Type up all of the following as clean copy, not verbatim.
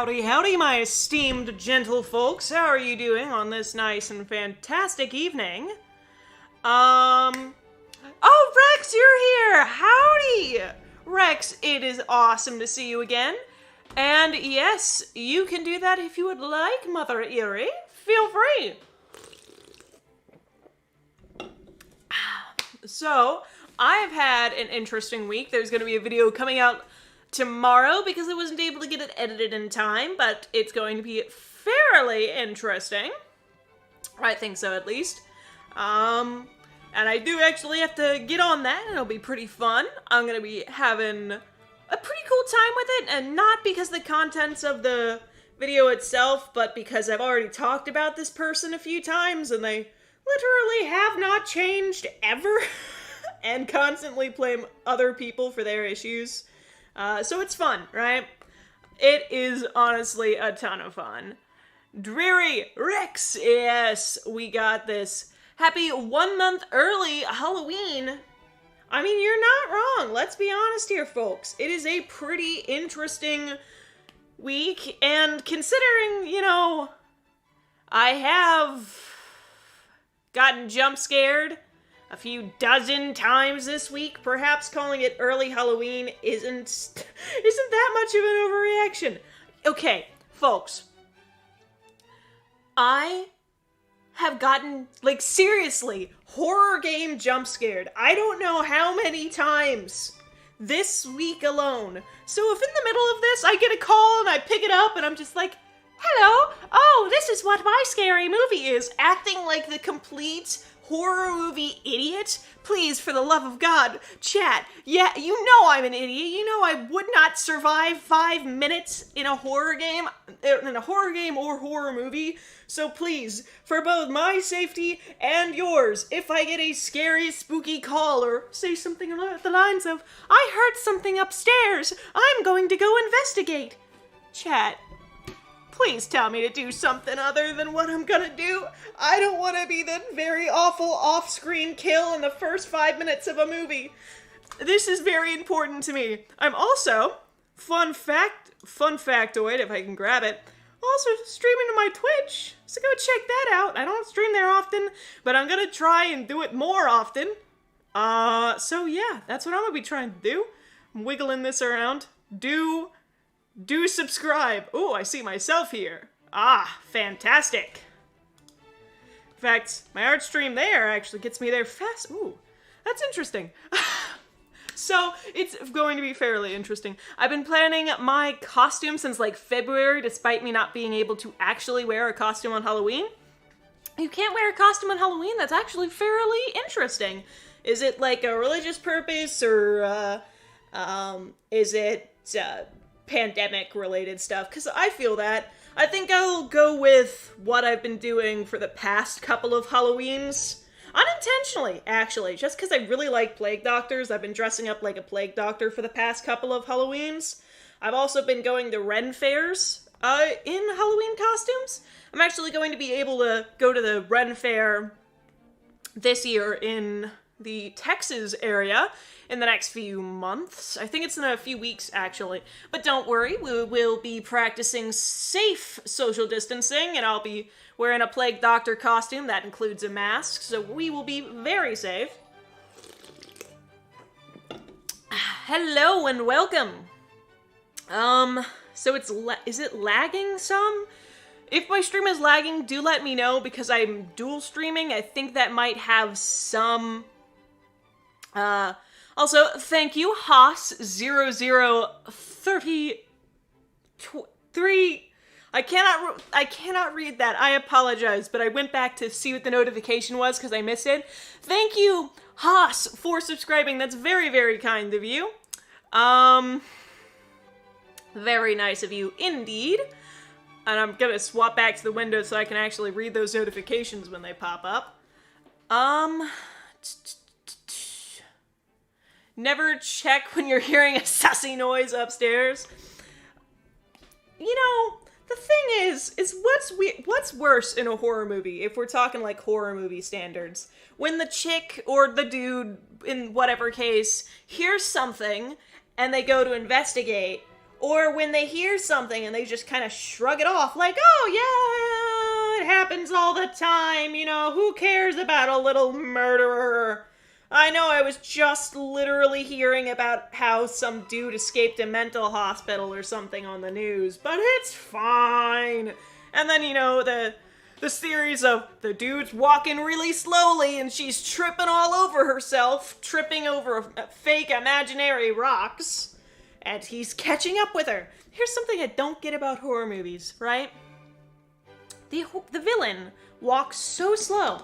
howdy, howdy, my esteemed gentlefolks. How are you doing on this nice and fantastic evening? Oh, Rex, you're here! Howdy! Rex, it is awesome to see you again. And yes, you can do that if you would like, Mother Eerie. Feel free. So, I've had an interesting week. There's going to be a video coming out tomorrow because I wasn't able to get it edited in time, but it's going to be fairly interesting. I think so, at least. And I do actually have to get on that, and it'll be pretty fun. I'm going to be having a pretty cool time with it, and not because the contents of the video itself, but because I've already talked about this person a few times, and they literally have not changed ever, and constantly blame other people for their issues. So it's fun, right? It is honestly a ton of fun. Dreary Rex, yes, we got this. Happy 1 month early Halloween. I mean, you're not wrong. Let's be honest here, folks. It is a pretty interesting week, and considering, you know, I have gotten jump scared a few dozen times this week, perhaps calling it early Halloween isn't that much of an overreaction. Okay, folks. I have gotten, like, seriously, horror game jump scared. I don't know how many times this week alone. So if in the middle of this I get a call and I pick it up and I'm just like, hello, oh, this is what my scary movie is, acting like the complete horror movie idiot? Please, for the love of God, chat. Yeah, you know I'm an idiot. You know I would not survive 5 minutes in a horror game or horror movie. So please, for both my safety and yours, if I get a scary, spooky call or say something along the lines of, I heard something upstairs, I'm going to go investigate. Chat, please tell me to do something other than what I'm gonna do. I don't want to be the very awful off-screen kill in the first 5 minutes of a movie. This is very important to me. I'm also, fun factoid, if I can grab it, also streaming to my Twitch, so go check that out. I don't stream there often, but I'm gonna try and do it more often. So yeah, that's what I'm gonna be trying to do. I'm wiggling this around. Do subscribe. Ooh, I see myself here. Ah, fantastic. In fact, my art stream there actually gets me there fast. Ooh, that's interesting. So, it's going to be fairly interesting. I've been planning my costume since like February, despite me not being able to actually wear a costume on Halloween. You can't wear a costume on Halloween? That's actually fairly interesting. Is it like a religious purpose, or is it pandemic-related stuff? Because I feel that. I think I'll go with what I've been doing for the past couple of Halloweens. Unintentionally, actually. Just because I really like plague doctors, I've been dressing up like a plague doctor for the past couple of Halloweens. I've also been going to Ren fairs in Halloween costumes. I'm actually going to be able to go to the Ren fair this year in the Texas area in the next few months. I think it's in a few weeks, actually. But don't worry, we will be practicing safe social distancing, and I'll be wearing a plague doctor costume that includes a mask, so we will be very safe. Hello and welcome. So is it lagging some? If my stream is lagging, do let me know, because I'm dual streaming. I think that might have some also, thank you, Haas0033. I cannot read that. I apologize, but I went back to see what the notification was because I missed it. Thank you, Haas, for subscribing. That's very, very kind of you. Very nice of you indeed. And I'm gonna swap back to the window so I can actually read those notifications when they pop up. Never check when you're hearing a sussy noise upstairs. You know, the thing is what's worse in a horror movie, if we're talking like horror movie standards? When the chick or the dude, in whatever case, hears something and they go to investigate, Or when they hear something and they just kind of shrug it off, like, oh yeah, it happens all the time, you know, who cares about a little murderer? I know I was just literally hearing about how some dude escaped a mental hospital or something on the news, but it's fine. And then, you know, the series of the dude's walking really slowly and she's tripping all over herself, tripping over fake imaginary rocks, and he's catching up with her. Here's something I don't get about horror movies, right? The villain walks so slow.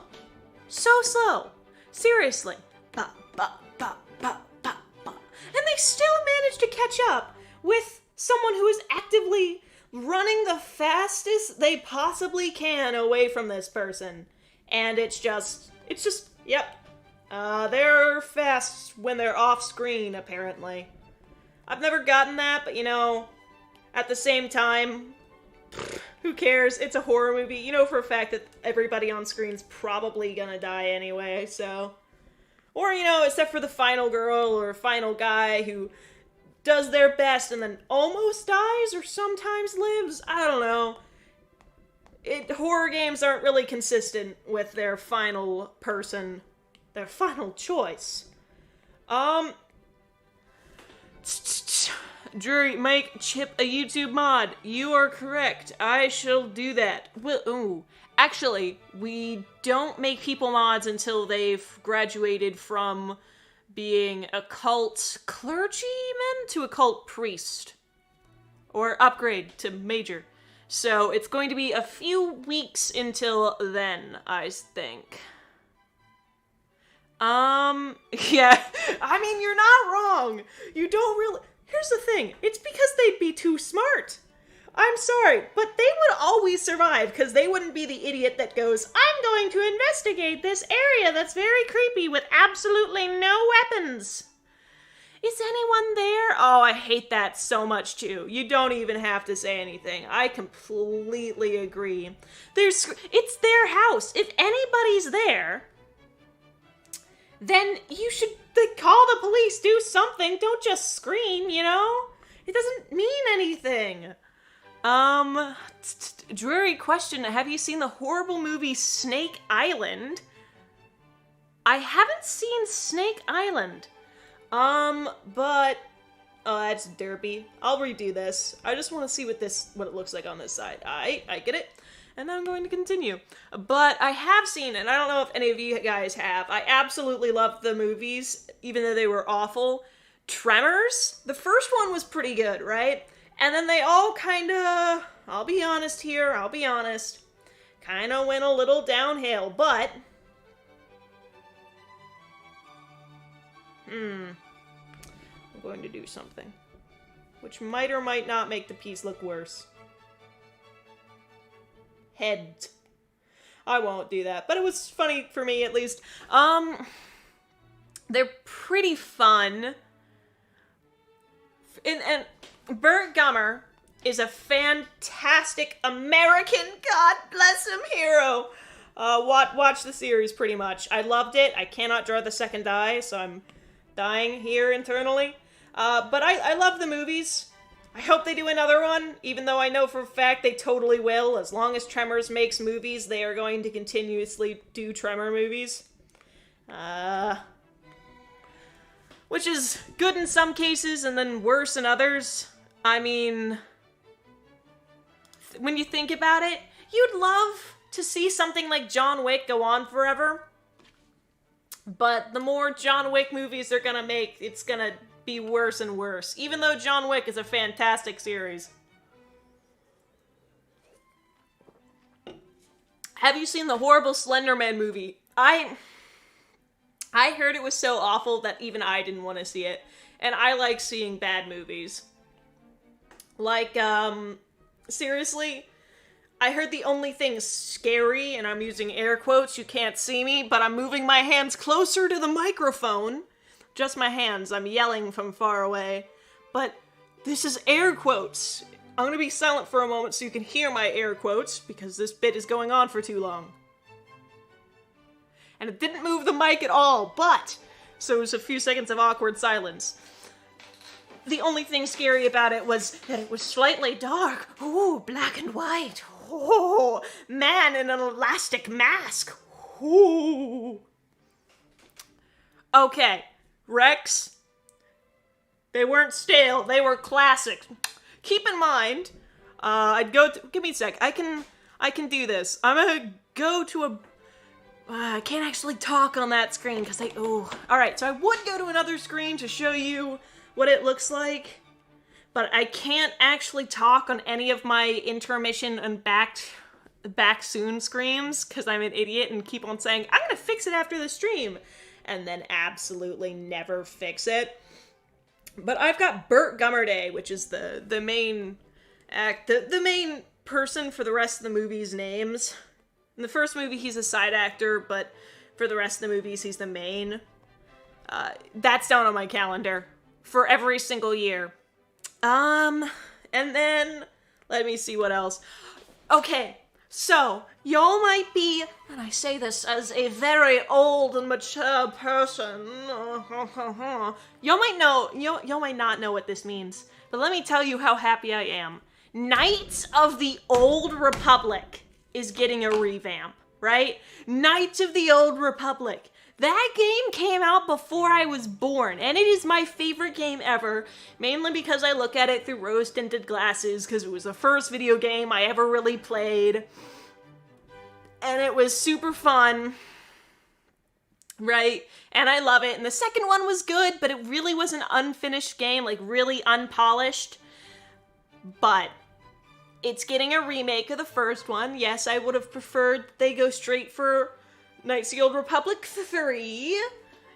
So slow. Seriously. Ba, ba, ba, ba, ba, ba. And they still manage to catch up with someone who is actively running the fastest they possibly can away from this person. And it's just, yep. They're fast when they're off screen, apparently. I've never gotten that, but you know, at the same time, who cares? It's a horror movie. You know for a fact that everybody on screen's probably gonna die anyway, so. Or, you know, except for the final girl or final guy who does their best and then almost dies or sometimes lives. I don't know. Horror games aren't really consistent with their final person, their final choice. Drury, make Chip a YouTube mod. You are correct. I shall do that. Well, ooh. Actually, we don't make people mods until they've graduated from being a cult clergyman to a cult priest. Or upgrade to major. So it's going to be a few weeks until then, I think. Yeah. I mean, you're not wrong. You don't really... Here's the thing. It's because they'd be too smart. I'm sorry, but they would always survive because they wouldn't be the idiot that goes, I'm going to investigate this area that's very creepy with absolutely no weapons. Is anyone there? Oh, I hate that so much too. You don't even have to say anything. I completely agree. It's their house. If anybody's there, then you should call the police, do something. Don't just scream, you know? It doesn't mean anything. Dreary question. Have you seen the horrible movie Snake Island? I haven't seen Snake Island. But... Oh, that's derpy. I'll redo this. I just want to see what it looks like on this side. I get it. And I'm going to continue. But I have seen, and I don't know if any of you guys have, I absolutely loved the movies, even though they were awful. Tremors? The first one was pretty good, right? And then they all kinda, I'll be honest, kinda went a little downhill, but... I'm going to do something. Which might or might not make the piece look worse. Head. I won't do that, but it was funny for me, at least. They're pretty fun. And Burt Gummer is a fantastic American, God bless him, hero. Watch the series, pretty much. I loved it. I cannot draw the second eye, so I'm dying here internally. But I love the movies. I hope they do another one, even though I know for a fact they totally will. As long as Tremors makes movies, they are going to continuously do Tremor movies. Which is good in some cases and then worse in others. I mean, when you think about it, you'd love to see something like John Wick go on forever. But the more John Wick movies they're gonna make, it's gonna be worse and worse. Even though John Wick is a fantastic series. Have you seen the horrible Slender Man movie? I heard it was so awful that even I didn't want to see it. And I like seeing bad movies. Like, seriously, I heard the only thing scary, and I'm using air quotes, you can't see me, but I'm moving my hands closer to the microphone. Just my hands, I'm yelling from far away. But this is air quotes. I'm gonna be silent for a moment so you can hear my air quotes, because this bit is going on for too long. And it didn't move the mic at all, but... So it was a few seconds of awkward silence. the only thing scary about it was that it was slightly dark. Ooh, black and white. Ooh, man in an elastic mask. Ooh. Okay, Rex. They weren't stale, they were classic. Keep in mind, give me a sec, I can do this. I'm gonna go to I can't actually talk on that screen, because alright, so I would go to another screen to show you what it looks like, but I can't actually talk on any of my intermission and back soon screens, because I'm an idiot and keep on saying, I'm gonna fix it after the stream, and then absolutely never fix it. But I've got Burt Gummerday, which is the main the main person for the rest of the movie's names. In the first movie, he's a side actor, but for the rest of the movies, he's the main. That's down on my calendar for every single year. And then, let me see what else. Okay, so, y'all might be, and I say this as a very old and mature person, y'all might not know what this means, but let me tell you how happy I am. Knights of the Old Republic is getting a revamp, right? Knights of the Old Republic. That game came out before I was born, and it is my favorite game ever, mainly because I look at it through rose-tinted glasses, because it was the first video game I ever really played, and it was super fun, right? And I love it, and the second one was good, but it really was an unfinished game, like really unpolished, but it's getting a remake of the first one. Yes, I would have preferred they go straight for Knights of the Old Republic 3,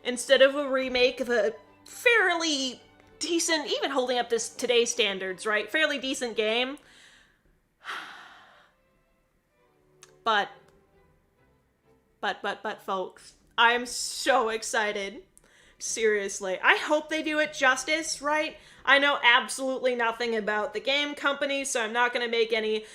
instead of a remake of a fairly decent, even holding up this today's standards, right? Fairly decent game. But, folks, I'm so excited. Seriously. I hope they do it justice, right? I know absolutely nothing about the game company, so I'm not gonna make any,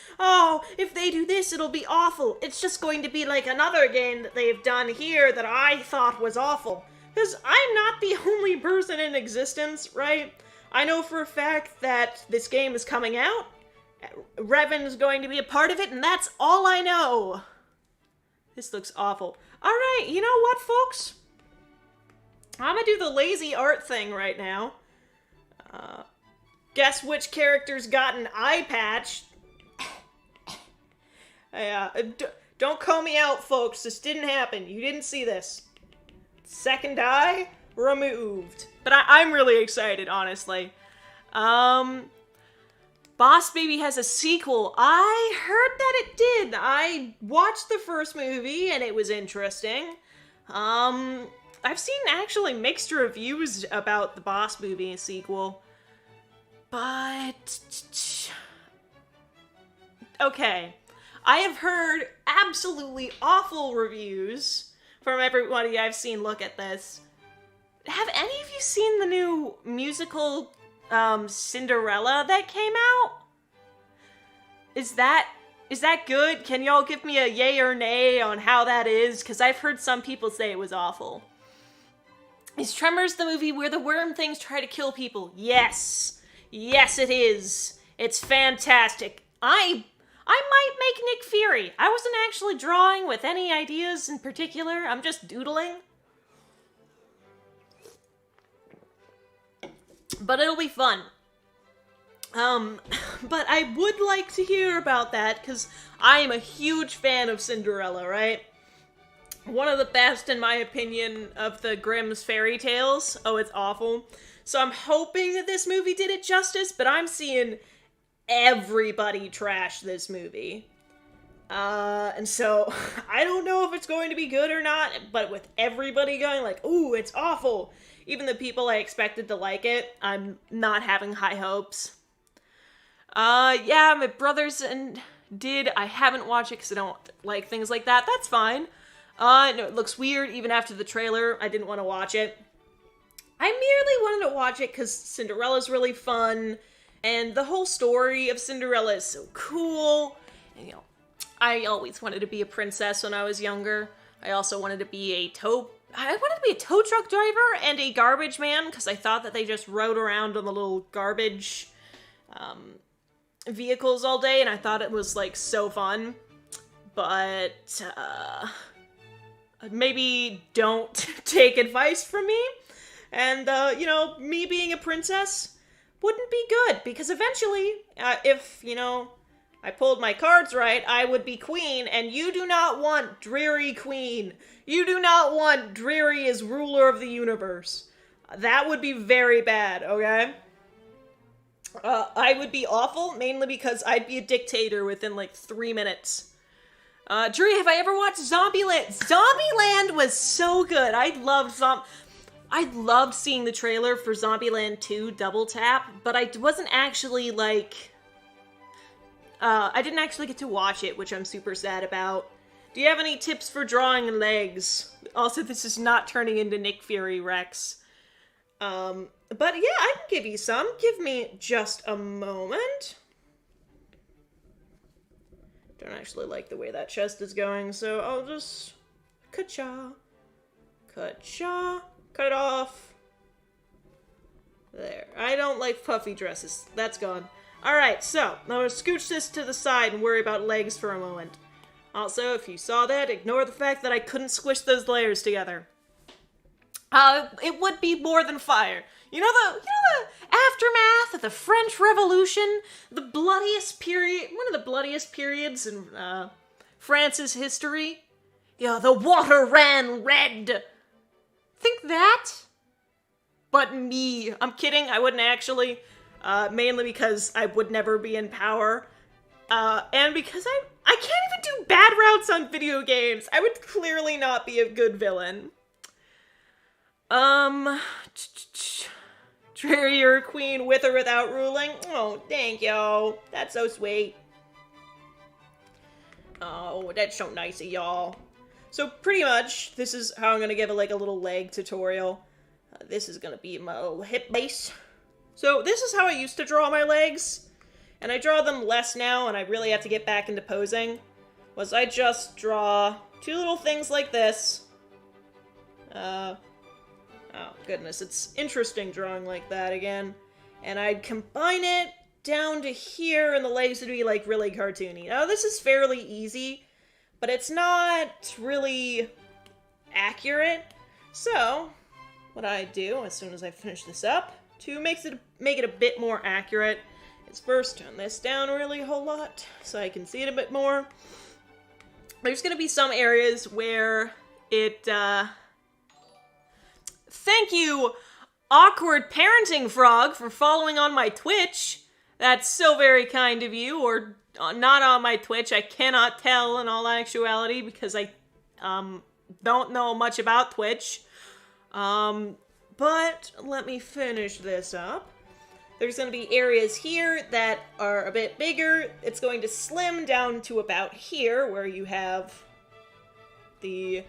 if they do this, it'll be awful. It's just going to be like another game that they've done here that I thought was awful. Because I'm not the only person in existence, right? I know for a fact that this game is coming out, Revan's going to be a part of it, and that's all I know. This looks awful. Alright, you know what, folks? I'm gonna do the lazy art thing right now. Guess which character's got an eye patch? Don't call me out, folks. This didn't happen. You didn't see this. Second eye removed. But I'm really excited, honestly. Boss Baby has a sequel. I heard that it did. I watched the first movie, and it was interesting. I've seen actually mixed reviews about the Boss Movie sequel. But... okay. I have heard absolutely awful reviews from everybody I've seen look at this. Have any of you seen the new musical, Cinderella that came out? Is that good? Can y'all give me a yay or nay on how that is? Because I've heard some people say it was awful. Is Tremors the movie where the worm things try to kill people? Yes. Yes, it is. It's fantastic. I might make Nick Fury. I wasn't actually drawing with any ideas in particular. I'm just doodling. But it'll be fun. But I would like to hear about that, because I am a huge fan of Cinderella, right? One of the best, in my opinion, of the Grimm's fairy tales. Oh, it's awful. So I'm hoping that this movie did it justice, but I'm seeing everybody trash this movie. And so, I don't know if it's going to be good or not, but with everybody going like, ooh, it's awful, even the people I expected to like it, I'm not having high hopes. Yeah, my brothers I haven't watched it because I don't like things like that. That's fine. No, it looks weird, even after the trailer, I didn't want to watch it. I merely wanted to watch it because Cinderella's really fun, and the whole story of Cinderella is so cool. And, you know, I always wanted to be a princess when I was younger. I also wanted to be a taupe I wanted to be a tow truck driver and a garbage man, because I thought that they just rode around on the little garbage vehicles all day, and I thought it was, like, so fun. But, maybe don't take advice from me. And, you know, me being a princess wouldn't be good, because eventually, if, you know, I pulled my cards right, I would be queen, and you do not want dreary queen. You do not want dreary as ruler of the universe. That would be very bad, okay? I would be awful, mainly because I'd be a dictator within, like, 3 minutes. Dreary, have I ever watched Zombieland? Zombieland was so good. I loved seeing the trailer for Zombieland 2 Double Tap, but I wasn't actually, like... I didn't actually get to watch it, which I'm super sad about. Do you have any tips for drawing legs? Also, this is not turning into Nick Fury Rex. But yeah, I can give you some. Give me just a moment. Don't actually like the way that chest is going, so I'll just... Ka-cha. Ka-cha. Cut it off. There. I don't like puffy dresses. That's gone. Alright, so, I'm gonna scooch this to the side and worry about legs for a moment. Also, if you saw that, ignore the fact that I couldn't squish those layers together. It would be more than fire. You know the aftermath of the French Revolution? The bloodiest period, one of the bloodiest periods in, France's history? Yeah, the water ran red. Think that? But me. I'm kidding, I wouldn't actually. Mainly because I would never be in power. And because I can't even do bad routes on video games. I would clearly not be a good villain. Dreary, you're a queen with or without ruling? Oh, thank you. That's so sweet. Oh, that's so nice of y'all. So pretty much, this is how I'm gonna give it like a little leg tutorial. This is gonna be my little hip base. So this is how I used to draw my legs, and I draw them less now, and I really have to get back into posing, was I just draw two little things like this. Oh goodness, it's interesting drawing like that again. And I'd combine it down to here, and the legs would be like really cartoony. Now this is fairly easy, but it's not really accurate. So, what I do as soon as I finish this up, to make it a bit more accurate, is first turn this down really a whole lot so I can see it a bit more. There's gonna be some areas where it, Thank you, Awkward Parenting Frog, for following on my Twitch. That's so very kind of you, or not on my Twitch. I cannot tell in all actuality because I, don't know much about Twitch. But let me finish this up. There's going to be areas here that are a bit bigger. It's going to slim down to about here, where you have the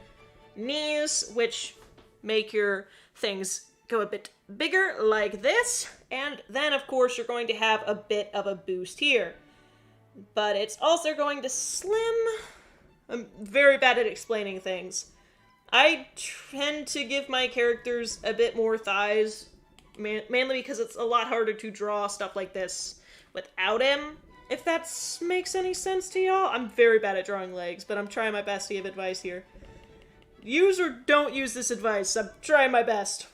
knees, which make your things go a bit bigger, like this. And then, of course, you're going to have a bit of a boost here. But it's also going to slim... I'm very bad at explaining things. I tend to give my characters a bit more thighs, mainly because it's a lot harder to draw stuff like this without him, if that makes any sense to y'all. I'm very bad at drawing legs, but I'm trying my best to give advice here. Use or don't use this advice, I'm trying my best.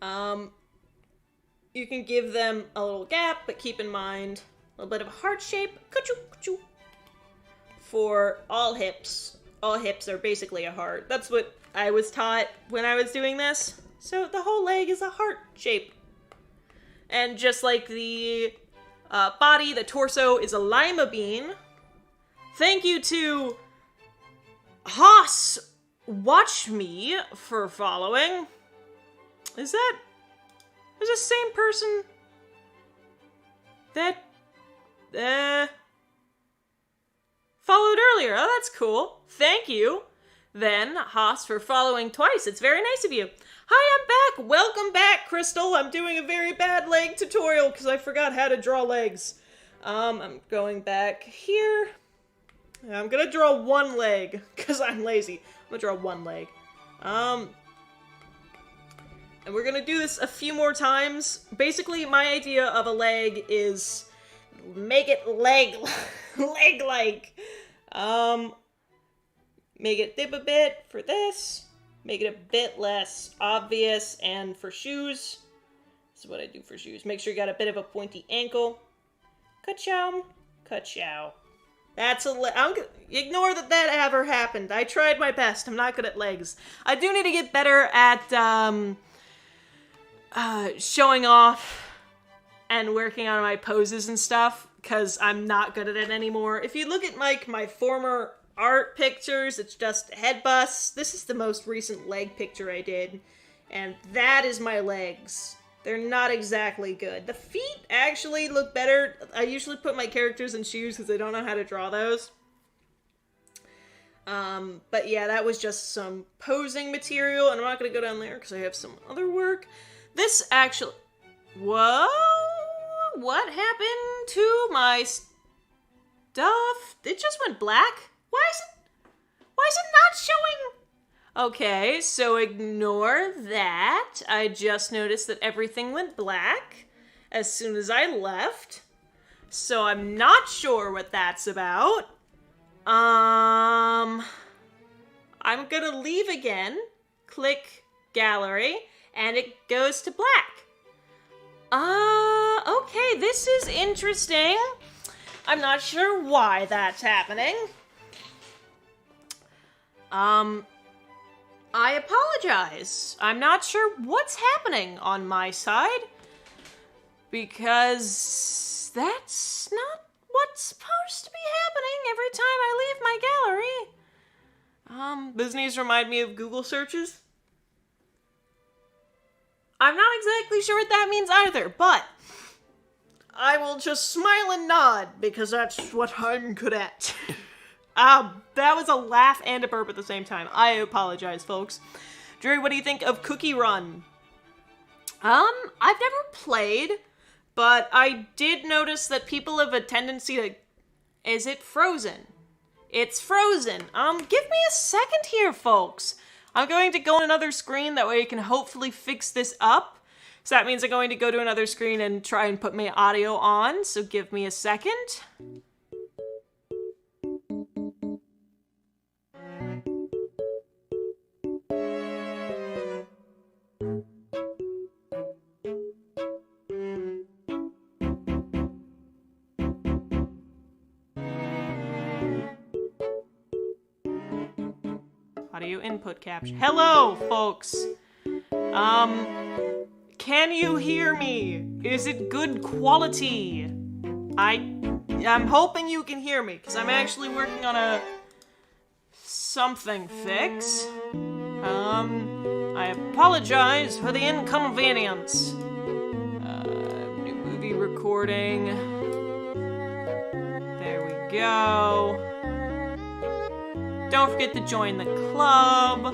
You can give them a little gap, but keep in mind a little bit of a heart shape, for all hips. All hips are basically a heart. That's what I was taught when I was doing this. So the whole leg is a heart shape. And just like the body, the torso is a lima bean. Thank you to Haas Watch Me for following. Is the same person that followed earlier? Oh, that's cool. Thank you, then, Haas, for following twice. It's very nice of you. Hi, I'm back. Welcome back, Crystal. I'm doing a very bad leg tutorial because I forgot how to draw legs. I'm going back here. I'm gonna draw one leg because I'm lazy. I'm gonna draw one leg. And we're gonna do this a few more times. Basically, my idea of a leg is make it leg-like. Make it dip a bit for this. Make it a bit less obvious. And for shoes, this is what I do for shoes. Make sure you got a bit of a pointy ankle. Ka-chow. Ka-chow. That's ignore that ever happened. I tried my best. I'm not good at legs. I do need to get better at, showing off and working on my poses and stuff, because I'm not good at it anymore. If you look at, like, my former art pictures, it's just head busts. This is the most recent leg picture I did, and that is my legs. They're not exactly good. The feet actually look better. I usually put my characters in shoes because I don't know how to draw those. But yeah, that was just some posing material, and I'm not going to go down there because I have some other work. This actually... Whoa! What happened to my stuff? It just went black? Why is it not showing? Okay, so ignore that. I just noticed that everything went black as soon as I left. So I'm not sure what that's about. I'm gonna leave again, click gallery, and it goes to black. Okay, this is interesting. I'm not sure why that's happening. I apologize. I'm not sure what's happening on my side, because that's not what's supposed to be happening every time I leave my gallery. These needs remind me of Google searches. I'm not exactly sure what that means either, but I will just smile and nod, because that's what I'm good at. That was a laugh and a burp at the same time. I apologize, folks. Drew, what do you think of Cookie Run? I've never played, but I did notice that people have a tendency to... Is it frozen? It's frozen. Give me a second here, folks. I'm going to go on another screen, that way I can hopefully fix this up. So that means I'm going to go to another screen and try and put my audio on, so give me a second. Audio input caption. Hello, folks. Can you hear me? Is it good quality? I'm hoping you can hear me, because I'm actually working on a something fix. I apologize for the inconvenience. New movie recording. There we go. Don't forget to join the club.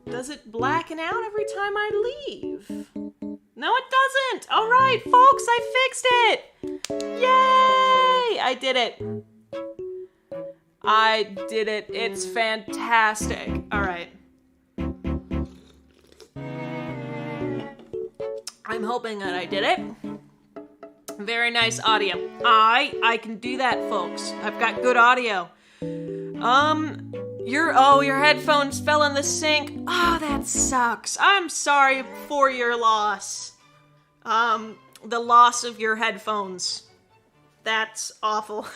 Does it blacken out every time I leave? No, it doesn't. All right, folks, I fixed it. Yay! I did it. I did it. It's fantastic. All right. I'm hoping that I did it. Very nice audio. I can do that, folks. I've got good audio. Your headphones fell in the sink. Oh, that sucks. I'm sorry for your loss. The loss of your headphones. That's awful.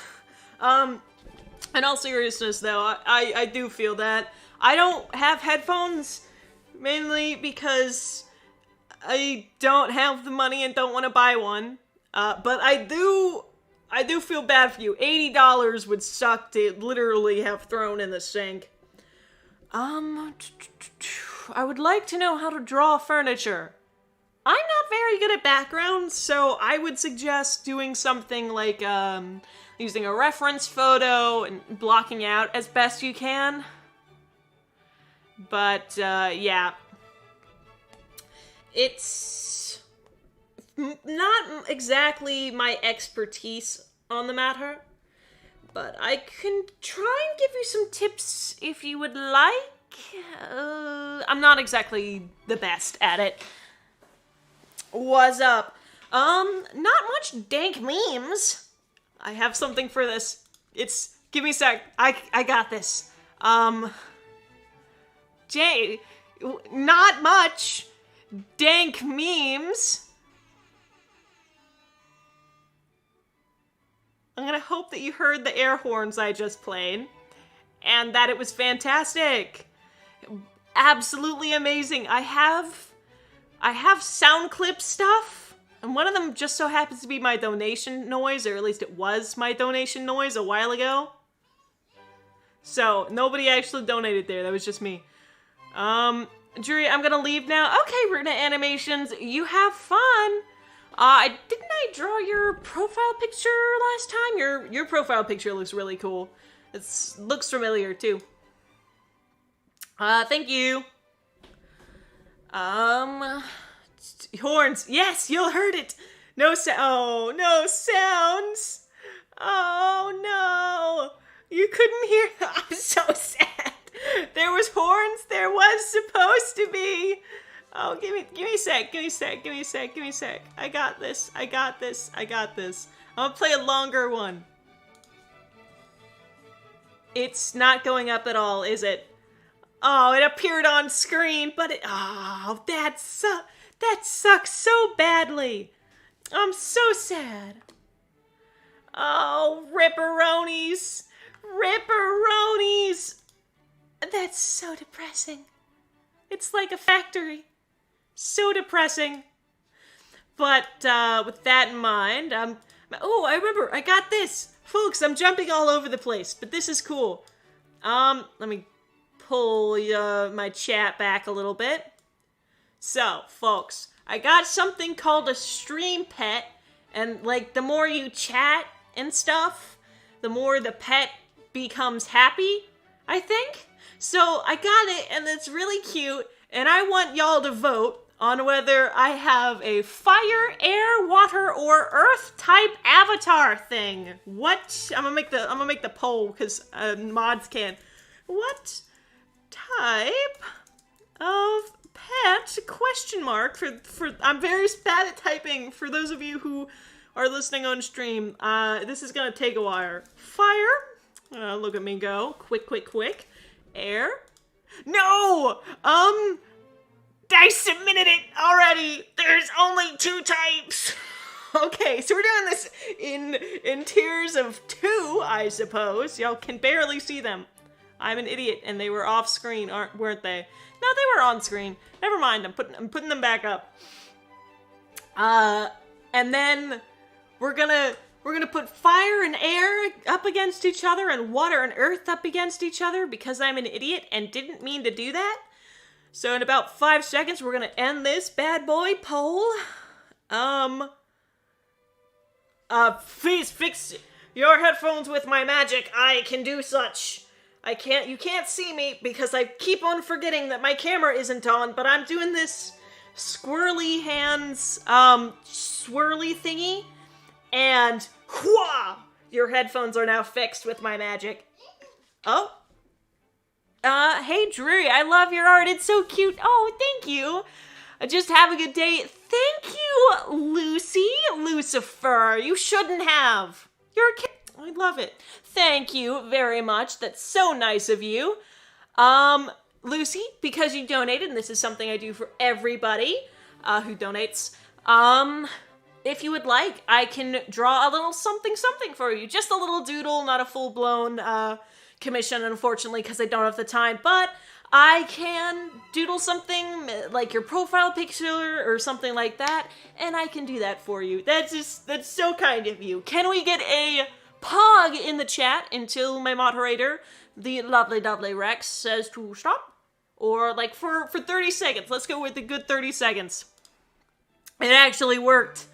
In all seriousness, though, I do feel that. I don't have headphones, mainly because I don't have the money and don't want to buy one. But I do feel bad for you. $80 would suck to literally have thrown in the sink. I would like to know how to draw furniture. I'm not very good at backgrounds, so I would suggest doing something like, using a reference photo and blocking out as best you can. But, yeah. It's not exactly my expertise on the matter, but I can try and give you some tips if you would like. I'm not exactly the best at it. What's up? Not much dank memes. I have something for this. Give me a sec. I got this. Jay, not much dank memes. I'm gonna hope that you heard the air horns I just played, and that it was fantastic. Absolutely amazing. I have sound clip stuff, and one of them just so happens to be my donation noise, or at least it was my donation noise a while ago. So, nobody actually donated there, that was just me. Jury, I'm gonna leave now. Okay, Runa Animations, you have fun. Didn't I draw your profile picture last time? Your profile picture looks really cool. It looks familiar, too. Thank you. Horns. Yes, you'll heard it. No sounds. Oh, no. You couldn't hear. I'm so sad. There was horns. There was supposed to be. Oh, give me a sec. I got this. I'm gonna play a longer one. It's not going up at all, is it? Oh, it appeared on screen, but that sucks so badly. I'm so sad. Oh, ripperonis. That's so depressing. It's like a factory. So depressing. But, with that in mind, oh, I remember, I got this. Folks, I'm jumping all over the place, but this is cool. Let me pull my chat back a little bit. So, folks, I got something called a stream pet, and, like, the more you chat and stuff, the more the pet becomes happy, I think. So, I got it, and it's really cute, and I want y'all to vote on whether I have a fire, air, water, or earth type avatar thing. What? I'm gonna make the poll because mods can. What type of pet? Question mark for I'm very bad at typing. For those of you who are listening on stream, this is gonna take a while. Fire. Look at me go. Quick. Air. No. I submitted it already. There's only 2 types. Okay, so we're doing this in tiers of 2, I suppose. Y'all can barely see them. I'm an idiot, and they were off screen, weren't they? No, they were on screen. Never mind. I'm putting them back up. And then we're gonna put fire and air up against each other, and water and earth up against each other because I'm an idiot and didn't mean to do that. So in about 5 seconds, we're gonna end this bad boy poll. Please fix your headphones with my magic. I can do such. You can't see me because I keep on forgetting that my camera isn't on, but I'm doing this squirrely hands, swirly thingy, and whooah! Your headphones are now fixed with my magic. Oh. Hey Drury, I love your art. It's so cute. Oh, thank you. Just have a good day. Thank you, Lucifer. You shouldn't have. You're a kid. I love it. Thank you very much. That's so nice of you. Lucy, because you donated, and this is something I do for everybody, who donates, if you would like, I can draw a little something for you. Just a little doodle, not a full-blown, commission, unfortunately, because I don't have the time, but I can doodle something like your profile picture or something like that, and I can do that for you. That's so kind of you. Can we get a pog in the chat until my moderator, the lovely Rex, says to stop? Or like for 30 seconds. Let's go with a good 30 seconds. It actually worked.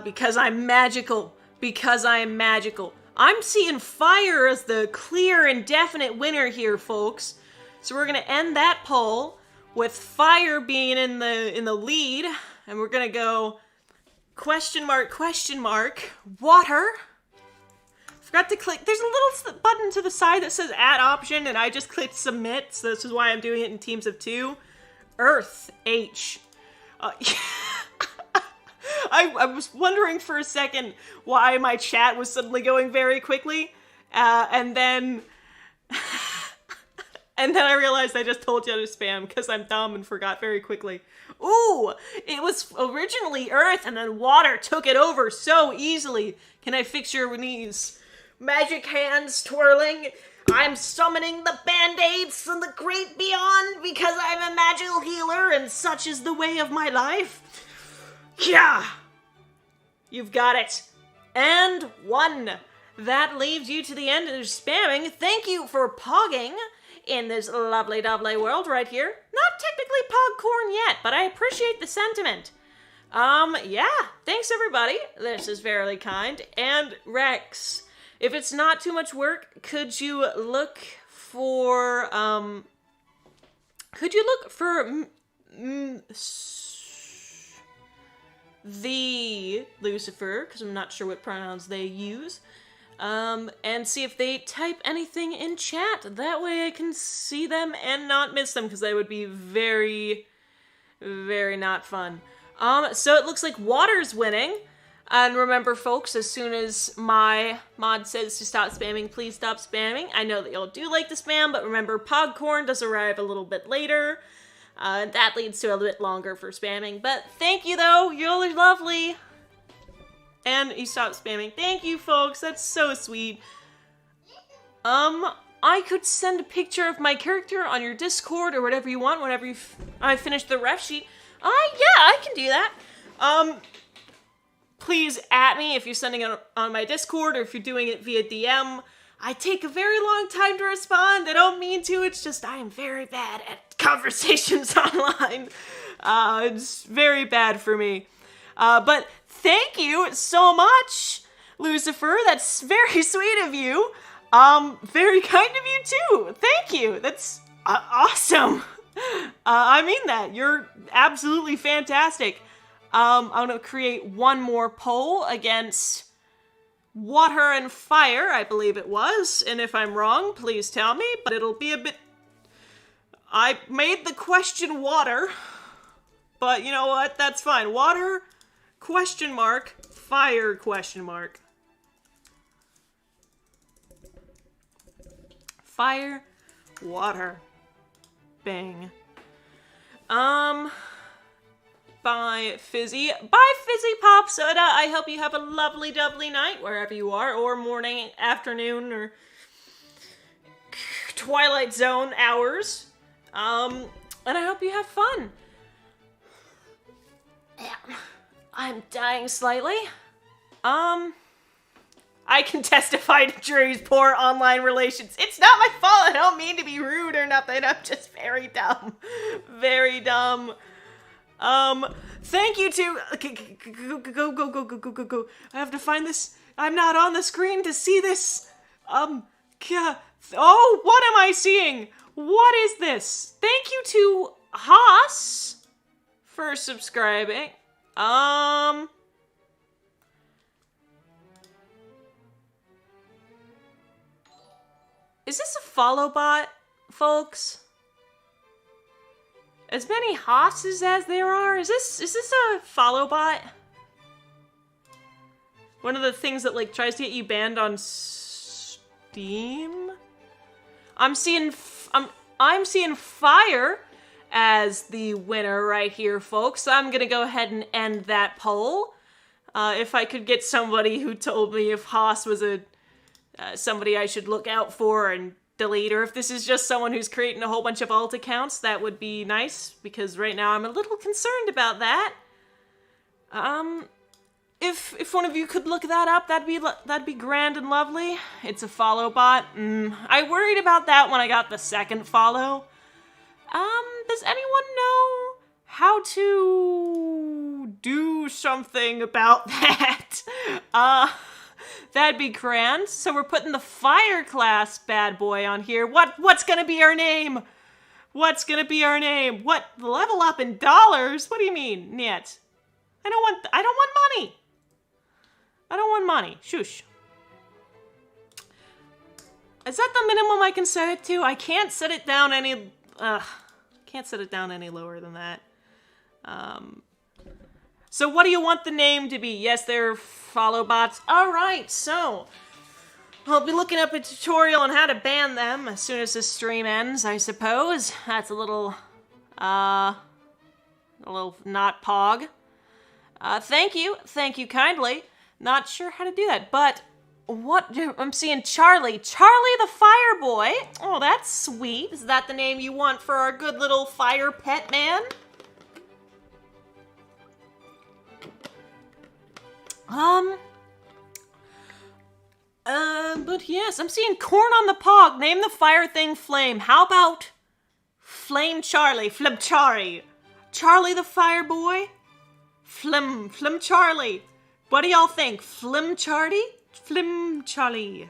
Because I'm magical. I'm seeing fire as the clear and definite winner here, folks. So we're gonna end that poll with fire being in the lead, and we're gonna go question mark, water. Forgot to click. There's a little button to the side that says add option, and I just clicked submit, so this is why I'm doing it in teams of 2. Earth H. I was wondering for a second why my chat was suddenly going very quickly, and then I realized I just told you to spam because I'm dumb and forgot very quickly. Ooh, it was originally Earth, and then water took it over so easily. Can I fix your knees? Magic hands twirling. I'm summoning the band-aids from the great beyond because I'm a magical healer and such is the way of my life. Yeah! You've got it. And 1. That leaves you to the end of spamming. Thank you for pogging in this lovely, lovely world right here. Not technically pogcorn yet, but I appreciate the sentiment. Yeah. Thanks, everybody. This is very kind. And Rex, if it's not too much work, could you look for, the Lucifer, because I'm not sure what pronouns they use, and see if they type anything in chat. That way I can see them and not miss them, because that would be very, very not fun. So it looks like water's winning. And remember, folks, as soon as my mod says to stop spamming, please stop spamming. I know that y'all do like to spam, but remember, Pogcorn does arrive a little bit later. That leads to a bit longer for spamming. But thank you, though. You're lovely. And he stopped spamming. Thank you, folks. That's so sweet. I could send a picture of my character on your Discord or whatever you want whenever I finish the ref sheet. Yeah, I can do that. Please at me if you're sending it on my Discord or if you're doing it via DM. I take a very long time to respond. I don't mean to. It's just I am very bad at conversations online. It's very bad for me. But thank you so much, Lucifer. That's very sweet of you. Very kind of you too. Thank you. That's awesome. I mean that. You're absolutely fantastic. I'm gonna create one more poll against water and fire, I believe it was. And if I'm wrong, please tell me, but it'll be a bit... I made the question water, but you know what? That's fine. Water, question mark, fire, question mark. Fire, water, bang. Bye, Fizzy. Bye, Fizzy Pop Soda. I hope you have a lovely, lovely night wherever you are, or morning, afternoon, or Twilight Zone hours. And I hope you have fun. I'm dying slightly. I can testify to Drew's poor online relations. It's not my fault. I don't mean to be rude or nothing. I'm just very dumb. Very dumb. Thank you to... Go. I have to find this. I'm not on the screen to see this. Oh, what am I seeing? What is this? Thank you to Haas for subscribing. Is this a follow bot, folks? As many Hosses as there are? Is this a follow bot? One of the things that like tries to get you banned on Steam? I'm seeing fire as the winner right here, folks. So I'm gonna go ahead and end that poll. If I could get somebody who told me if Haas was somebody I should look out for and delete, or if this is just someone who's creating a whole bunch of alt accounts, that would be nice, because right now I'm a little concerned about that. If one of you could look that up, that'd be grand and lovely. It's a follow bot. I worried about that when I got the second follow. Does anyone know how to do something about that? That'd be grand. So we're putting the fire class bad boy on here. What's gonna be our name? What's gonna be our name? What, level up in dollars? What do you mean? Niet. I don't want money. I don't want money. Shush. Is that the minimum I can set it to? I can't set it down any... can't set it down any lower than that. So what do you want the name to be? Yes, they're follow bots. Alright, so... I'll be looking up a tutorial on how to ban them as soon as this stream ends, I suppose. That's a little not pog. Thank you kindly. Not sure how to do that, but what, I'm seeing Charlie the Fire Boy. Oh, that's sweet. Is that the name you want for our good little fire pet man? But yes, I'm seeing Corn on the Pog. Name the fire thing Flame. How about Flame Charlie? Flimchari. Charlie the Fire Boy? Flim Charlie. What do y'all think? Flim Charlie? Flim Charlie.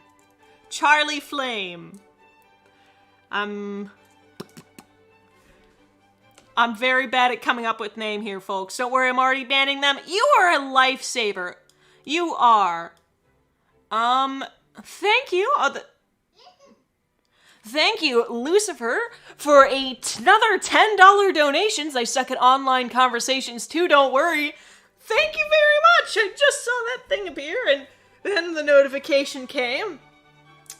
Charlie Flame. I'm very bad at coming up with name here, folks. Don't worry, I'm already banning them. You are a lifesaver. You are. Thank you. Thank you, Lucifer, for another $10 donations. I suck at online conversations too, don't worry. Thank you very much. I just saw that thing appear and then the notification came.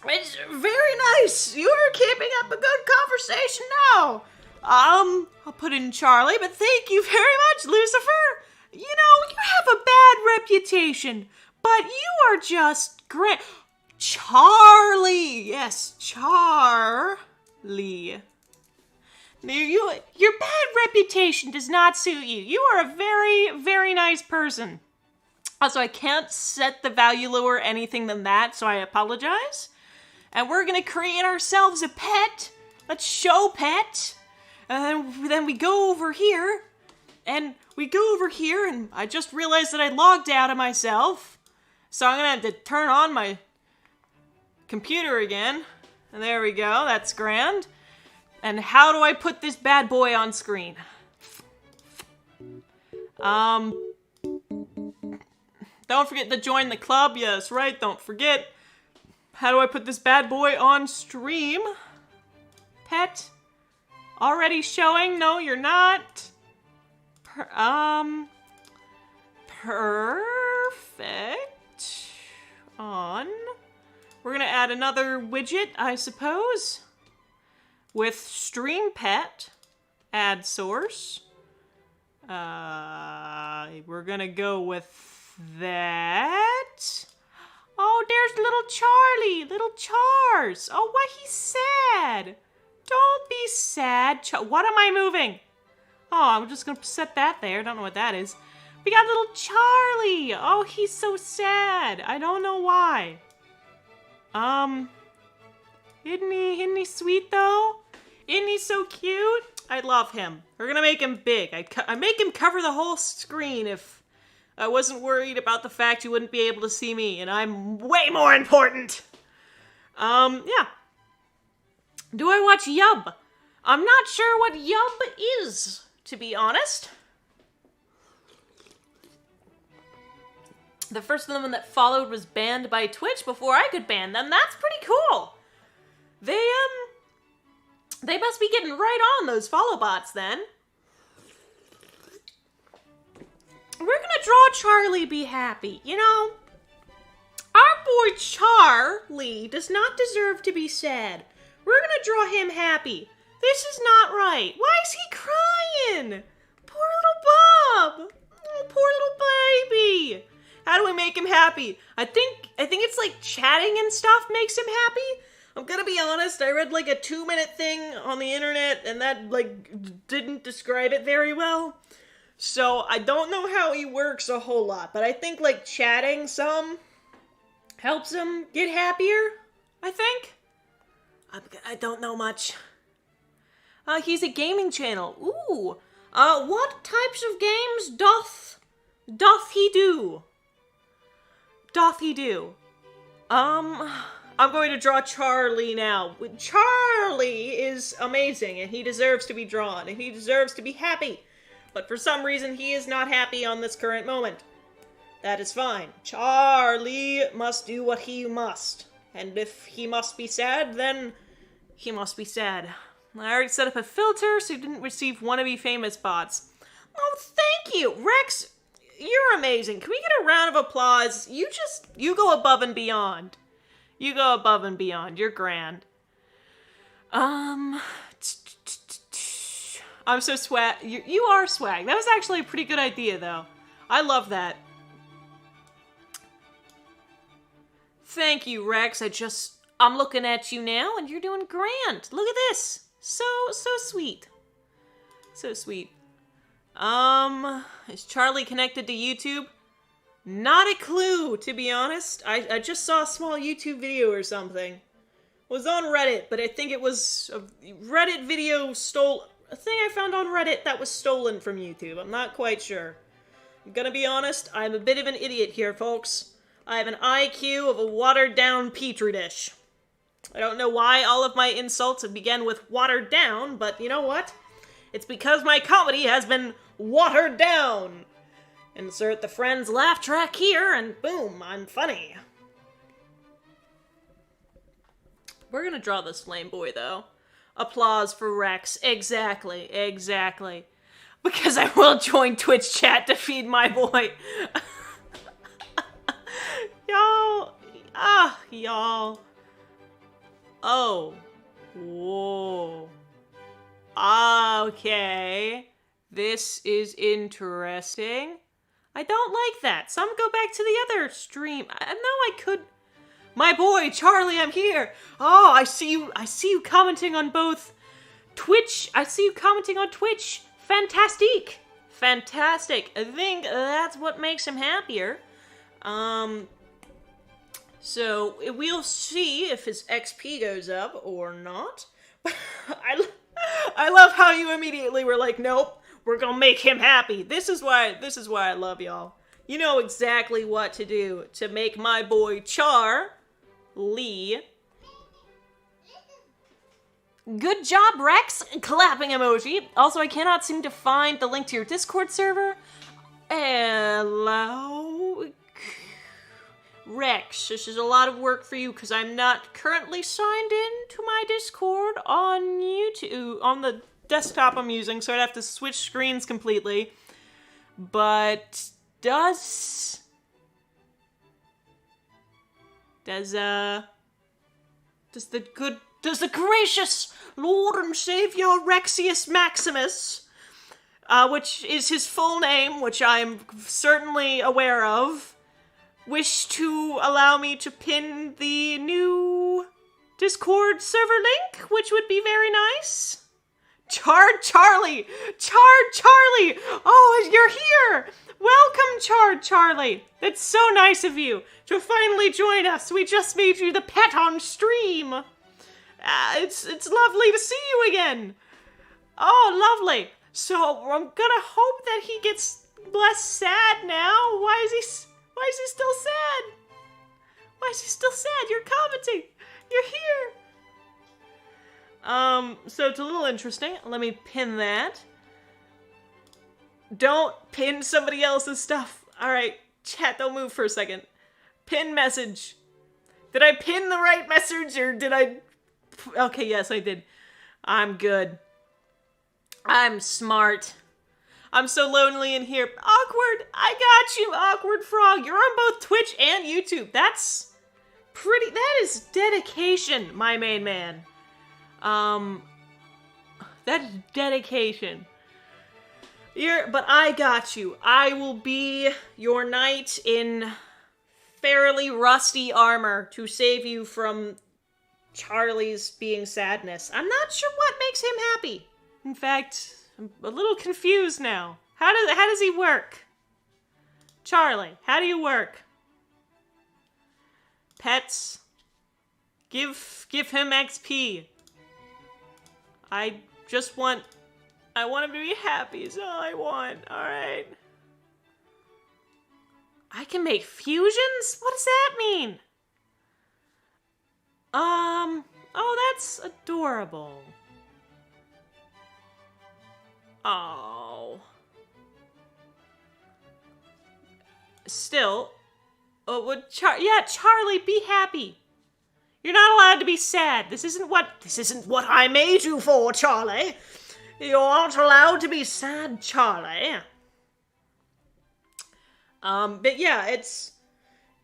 It's very nice. You are keeping up a good conversation now. I'll put in Charlie, but thank you very much, Lucifer. You know, you have a bad reputation, but you are just great. Charlie! Yes, Charlie. Your bad reputation does not suit you. You are a very, very nice person. Also, I can't set the value lower anything than that, so I apologize. And we're gonna create ourselves a pet. Let's show pet. And then we go over here. And I just realized that I logged out of myself. So I'm gonna have to turn on my computer again. And there we go, that's grand. And how do I put this bad boy on screen? Don't forget to join the club. Yes, right, don't forget. How do I put this bad boy on stream? Pet. Already showing? No, you're not. Perfect. On. We're gonna add another widget, I suppose. With stream pet. Add source. We're gonna go with that. Oh, there's little Charlie. Little Chars. Oh, what? He's sad. Don't be sad. What am I moving? Oh, I'm just gonna set that there. Don't know what that is. We got little Charlie. Oh, he's so sad. I don't know why. Isn't he sweet though? Isn't he so cute? I love him. We're gonna make him big. I make him cover the whole screen if I wasn't worried about the fact you wouldn't be able to see me, and I'm way more important. Yeah. Do I watch Yub? I'm not sure what Yub is, to be honest. The first one that followed was banned by Twitch before I could ban them. That's pretty cool. They must be getting right on those follow bots then. We're gonna draw Charlie be happy. You know, our boy Charlie does not deserve to be sad. We're gonna draw him happy. This is not right. Why is he crying? Poor little Bob. Oh, poor little baby. How do we make him happy? I think it's like chatting and stuff makes him happy. I'm gonna be honest, I read like a 2-minute thing on the internet and that like didn't describe it very well. So I don't know how he works a whole lot, but I think like chatting some helps him get happier, I think. I don't know much. He's a gaming channel. Ooh. What types of games doth he do? I'm going to draw Charlie now. Charlie is amazing, and he deserves to be drawn, and he deserves to be happy. But for some reason, he is not happy on this current moment. That is fine. Charlie must do what he must. And if he must be sad, then he must be sad. I already set up a filter so you didn't receive wannabe famous bots. Oh, thank you! Rex, you're amazing. Can we get a round of applause? You go above and beyond. You go above and beyond. You're grand. I'm so swag. You are swag. That was actually a pretty good idea, though. I love that. Thank you, Rex. I'm looking at you now, and you're doing grand. Look at this. So sweet. So sweet. Is Charlie connected to YouTube? Not a clue, to be honest. I just saw a small YouTube video or something. It was on Reddit, but I think it was a Reddit video a thing I found on Reddit that was stolen from YouTube. I'm not quite sure. I'm gonna be honest, I'm a bit of an idiot here, folks. I have an IQ of a watered-down petri dish. I don't know why all of my insults begin with watered down, but you know what? It's because my comedy has been watered down. Insert the Friends laugh track here, and boom, I'm funny. We're gonna draw this flame boy, though. Applause for Rex. Exactly. Because I will join Twitch chat to feed my boy. Y'all. Oh. Whoa. Okay. This is interesting. I don't like that. Some go back to the other stream. I know I could... My boy, Charlie, I'm here. Oh, I see you commenting on both Twitch. I see you commenting on Twitch. Fantastic. I think that's what makes him happier. So we'll see if his XP goes up or not. I love how you immediately were like, nope, we're gonna make him happy. This is why I love y'all. You know exactly what to do to make my boy Charlie. Good job, Rex. Clapping emoji. Also, I cannot seem to find the link to your Discord server. Hello, Rex. This is a lot of work for you because I'm not currently signed in to my Discord on YouTube, on the desktop I'm using, so I'd have to switch screens completely. But does the gracious Lord and Savior Rexius Maximus, which is his full name, which I'm certainly aware of, wish to allow me to pin the new Discord server link, which would be very nice. Charlie! Oh, you're here! Welcome, Charlie! That's so nice of you to finally join us. We just made you the pet on stream. It's lovely to see you again. Oh, lovely. So I'm gonna hope that he gets less sad now. Why is he still sad? Why is he still sad? You're commenting. You're here. So it's a little interesting. Let me pin that. Don't pin somebody else's stuff. Alright, chat, don't move for a second. Pin message. Did I pin the right message, or did I... Okay, yes, I did. I'm good. I'm smart. I'm so lonely in here. Awkward! I got you, Awkward Frog. You're on both Twitch and YouTube. That is dedication, my main man. That's dedication. But I got you. I will be your knight in fairly rusty armor to save you from Charlie's being sadness. I'm not sure what makes him happy. In fact, I'm a little confused now. How does he work? Charlie, how do you work? Pets. Give him XP. I want him to be happy is all I want. Alright. I can make fusions? What does that mean? Oh, that's adorable. Oh. Still. Oh, Charlie, be happy. You're not allowed to be sad. This isn't what I made you for, Charlie. You aren't allowed to be sad, Charlie. But yeah, it's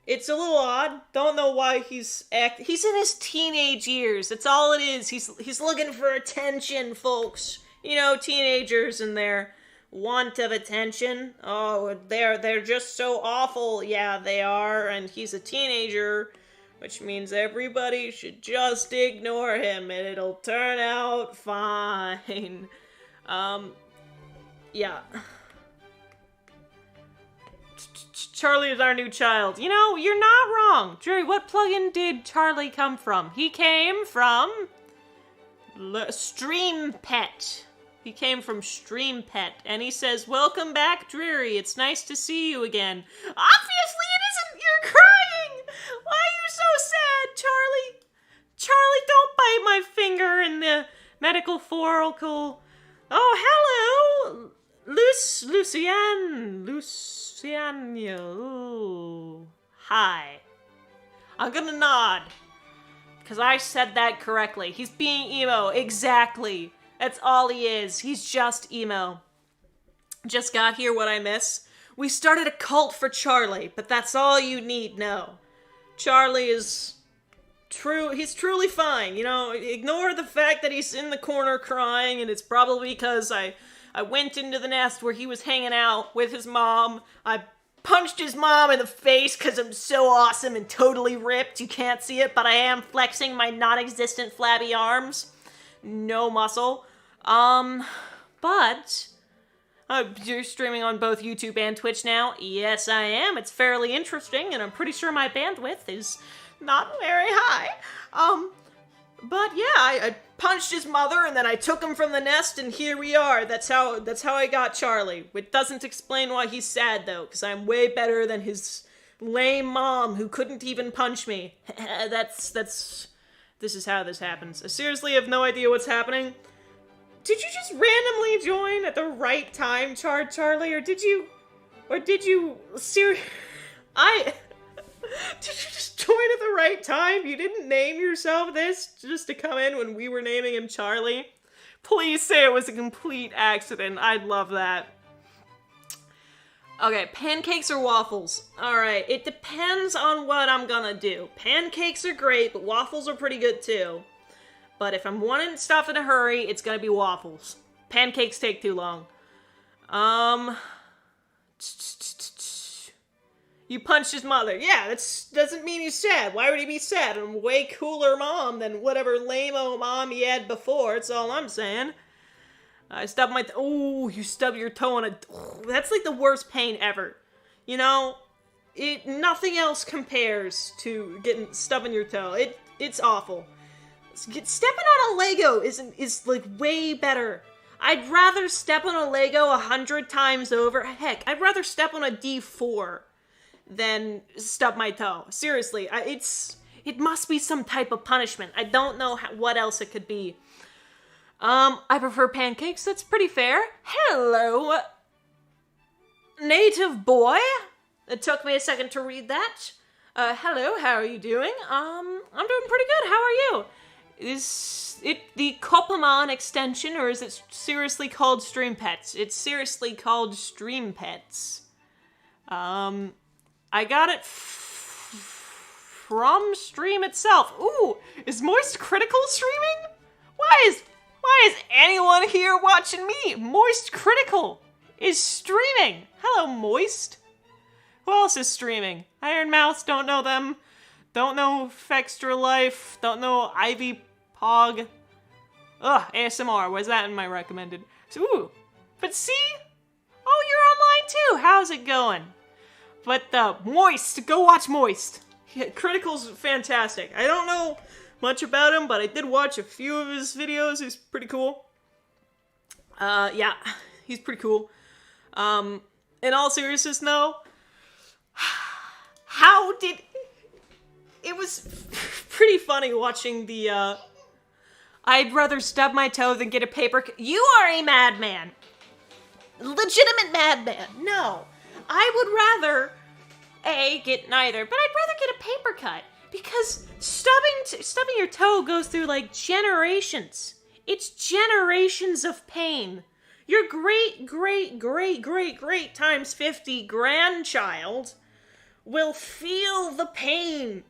a little odd. Don't know why he's in his teenage years. That's all it is. He's looking for attention, folks. You know, teenagers and their want of attention. Oh, they're just so awful. Yeah, they are. And he's a teenager, which means everybody should just ignore him and it'll turn out fine. Yeah. Charlie is our new child. You know, you're not wrong. Jerry, what plugin did Charlie come from? He came from StreamPet. He came from StreamPet, and he says, "Welcome back, Dreary. It's nice to see you again." Obviously it isn't! You're crying! Why are you so sad, Charlie? Charlie, don't bite my finger in the medical foricle. Oh, hello! Luciano. Ooh. Hi. I'm gonna nod. Because I said that correctly. He's being emo. Exactly. That's all he is. He's just emo. Just got here, what I miss. We started a cult for Charlie, but that's all you need know. Charlie is he's truly fine. You know, ignore the fact that he's in the corner crying, and it's probably because I went into the nest where he was hanging out with his mom. I punched his mom in the face because I'm so awesome and totally ripped. You can't see it, but I am flexing my non-existent flabby arms. No muscle. But you're streaming on both YouTube and Twitch now? Yes, I am. It's fairly interesting, and I'm pretty sure my bandwidth is not very high. But yeah, I punched his mother, and then I took him from the nest, and here we are. That's how I got Charlie. It doesn't explain why he's sad, though, because I'm way better than his lame mom, who couldn't even punch me. This is how this happens. I seriously have no idea what's happening. Did you just randomly join at the right time, Charlie, or did you Did you just join at the right time? You didn't name yourself this just to come in when we were naming him Charlie? Please say it was a complete accident. I'd love that. Okay, pancakes or waffles? Alright, it depends on what I'm gonna do. Pancakes are great, but waffles are pretty good too. But if I'm wanting stuff in a hurry, it's gonna be waffles. Pancakes take too long. You punched his mother. Yeah, that doesn't mean he's sad. Why would he be sad? I'm a way cooler mom than whatever lame-o mom he had before. That's all I'm saying. I stubbed my ooh, you stubbed your toe on a... that's like the worst pain ever. You know, nothing else compares to stubbing your toe. It's awful. Stepping on a Lego is like way better. I'd rather step on a Lego 100 times over. Heck, I'd rather step on a D4 than stub my toe. Seriously, it must be some type of punishment. I don't know what else it could be. I prefer pancakes. That's pretty fair. Hello, native boy. It took me a second to read that. Hello, how are you doing? I'm doing pretty good. How are you? Is it the Copamon extension, or is it seriously called Stream Pets? It's seriously called Stream Pets. I got it from Stream itself. Ooh, is Moist Critical streaming? Why is anyone here watching me? Moist Critical is streaming. Hello, Moist. Who else is streaming? Iron Mouse, don't know them. Don't know Fextra Life. Don't know Ivy Pog. Ugh, ASMR. Where's that in my recommended? Ooh, but see? Oh, you're online too. How's it going? But Moist, go watch Moist. Critical's fantastic. I don't know much about him, but I did watch a few of his videos. He's pretty cool. Yeah, he's pretty cool. In all seriousness, no. It was pretty funny watching the, I'd rather stub my toe than get a paper You are a madman. Legitimate madman. No. I would rather, get neither, but I'd rather get a paper cut. Because stubbing your toe goes through, like, generations. It's generations of pain. Your great, great, great, great, great times 50 grandchild will feel the pain.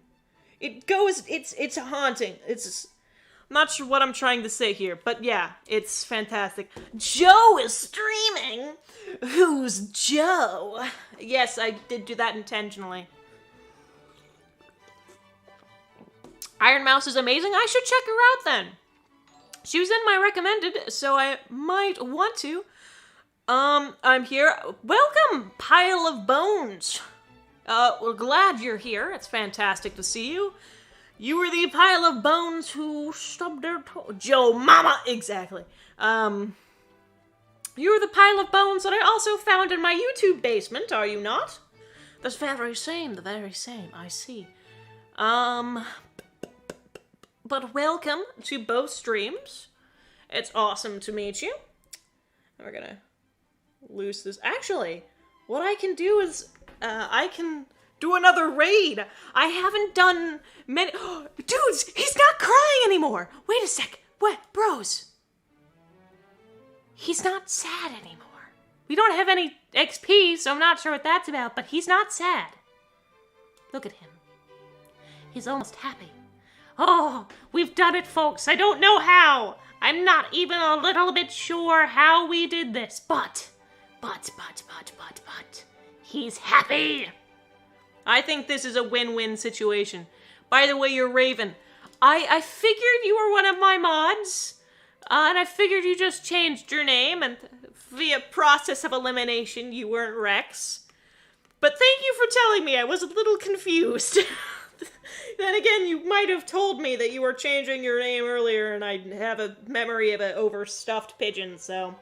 It's haunting. I'm not sure what I'm trying to say here, but yeah, it's fantastic. Joe is streaming! Who's Joe? Yes, I did do that intentionally. Iron Mouse is amazing. I should check her out then. She was in my recommended, so I might want to. I'm here. Welcome, Pile of Bones. We're glad you're here. It's fantastic to see you. You were the pile of bones who stubbed their toe. Joe Mama! Exactly. You were the pile of bones that I also found in my YouTube basement, are you not? The very same, I see. But welcome to both streams. It's awesome to meet you. And we're gonna loose this. Actually, what I can do is, I can do another raid. I haven't done many. Dudes, he's not crying anymore. Wait a sec. What, bros? He's not sad anymore. We don't have any XP, so I'm not sure what that's about, but he's not sad. Look at him. He's almost happy. Oh, we've done it, folks. I don't know how. I'm not even a little bit sure how we did this, but, he's happy. I think this is a win-win situation. By the way, you're Raven. I figured you were one of my mods, and I figured you just changed your name, and via process of elimination, you weren't Rex. But thank you for telling me. I was a little confused. Then again, you might have told me that you were changing your name earlier, and I have a memory of an overstuffed pigeon, so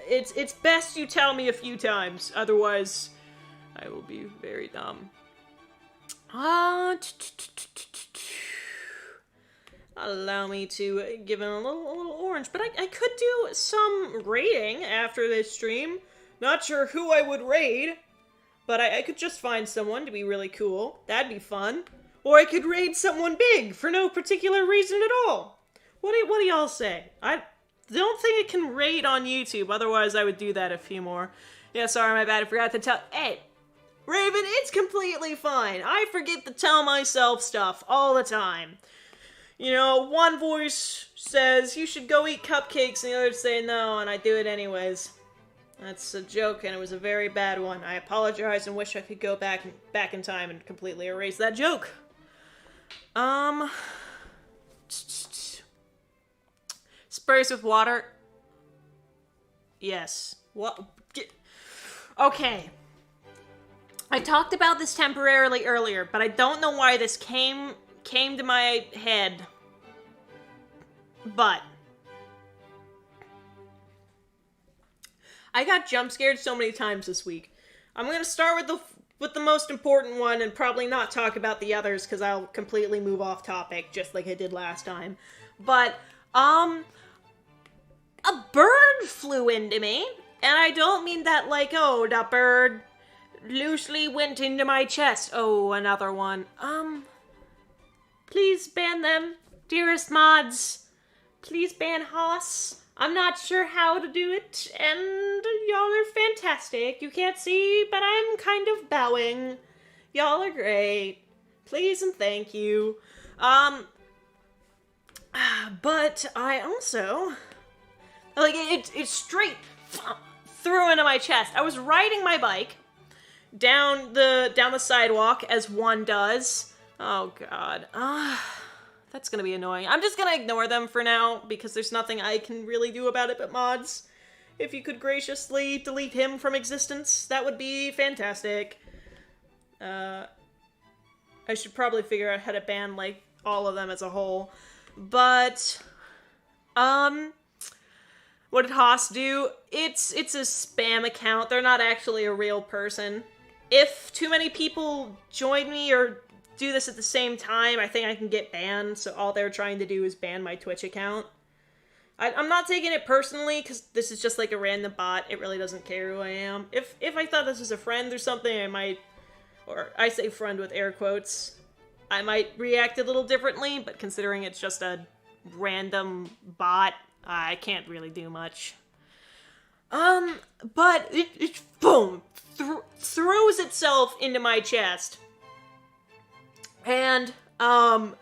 it's best you tell me a few times, otherwise I will be very dumb. Allow me to give him a little orange, but I could do some raiding after this stream. Not sure who I would raid, but I could just find someone to be really cool. That'd be fun. Or I could raid someone big for no particular reason at all. What do y'all say? I don't think it can raid on YouTube, otherwise I would do that a few more. Yeah, sorry, my bad, I forgot to tell. Hey, Raven, it's completely fine. I forget to tell myself stuff all the time. You know, one voice says, you should go eat cupcakes, and the others say no, and I do it anyways. That's a joke, and it was a very bad one. I apologize and wish I could go back in time and completely erase that joke. Sprays with water. Yes. What? Okay. I talked about this temporarily earlier, but I don't know why this came to my head. But I got jump scared so many times this week. I'm gonna start with the most important one and probably not talk about the others because I'll completely move off topic just like I did last time. But a bird flew into me, and I don't mean that like, oh, that bird loosely went into my chest. Oh, another one. Please ban them, dearest mods. Please ban Haas. I'm not sure how to do it, and y'all are fantastic. You can't see, but I'm kind of bowing. Y'all are great. Please and thank you. But I also, like, it straight threw into my chest. I was riding my bike down the sidewalk, as one does. Oh, God. That's gonna be annoying. I'm just gonna ignore them for now, because there's nothing I can really do about it but mods. If you could graciously delete him from existence, that would be fantastic. I should probably figure out how to ban, like, all of them as a whole. But, what did Haas do? It's a spam account. They're not actually a real person. If too many people join me or do this at the same time, I think I can get banned, so all they're trying to do is ban my Twitch account. I'm not taking it personally, because this is just like a random bot. It really doesn't care who I am. If I thought this was a friend or something, I might, or I say friend with air quotes. I might react a little differently, but considering it's just a random bot, I can't really do much. But it boom, throws itself into my chest. And, I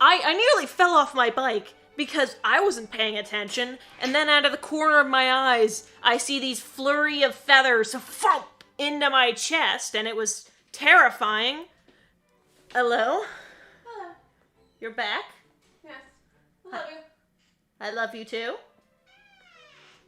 nearly fell off my bike because I wasn't paying attention, and then out of the corner of my eyes, I see these flurry of feathers thump into my chest, and it was terrifying. Hello? Hello. You're back? Yes. I love you. I love you too.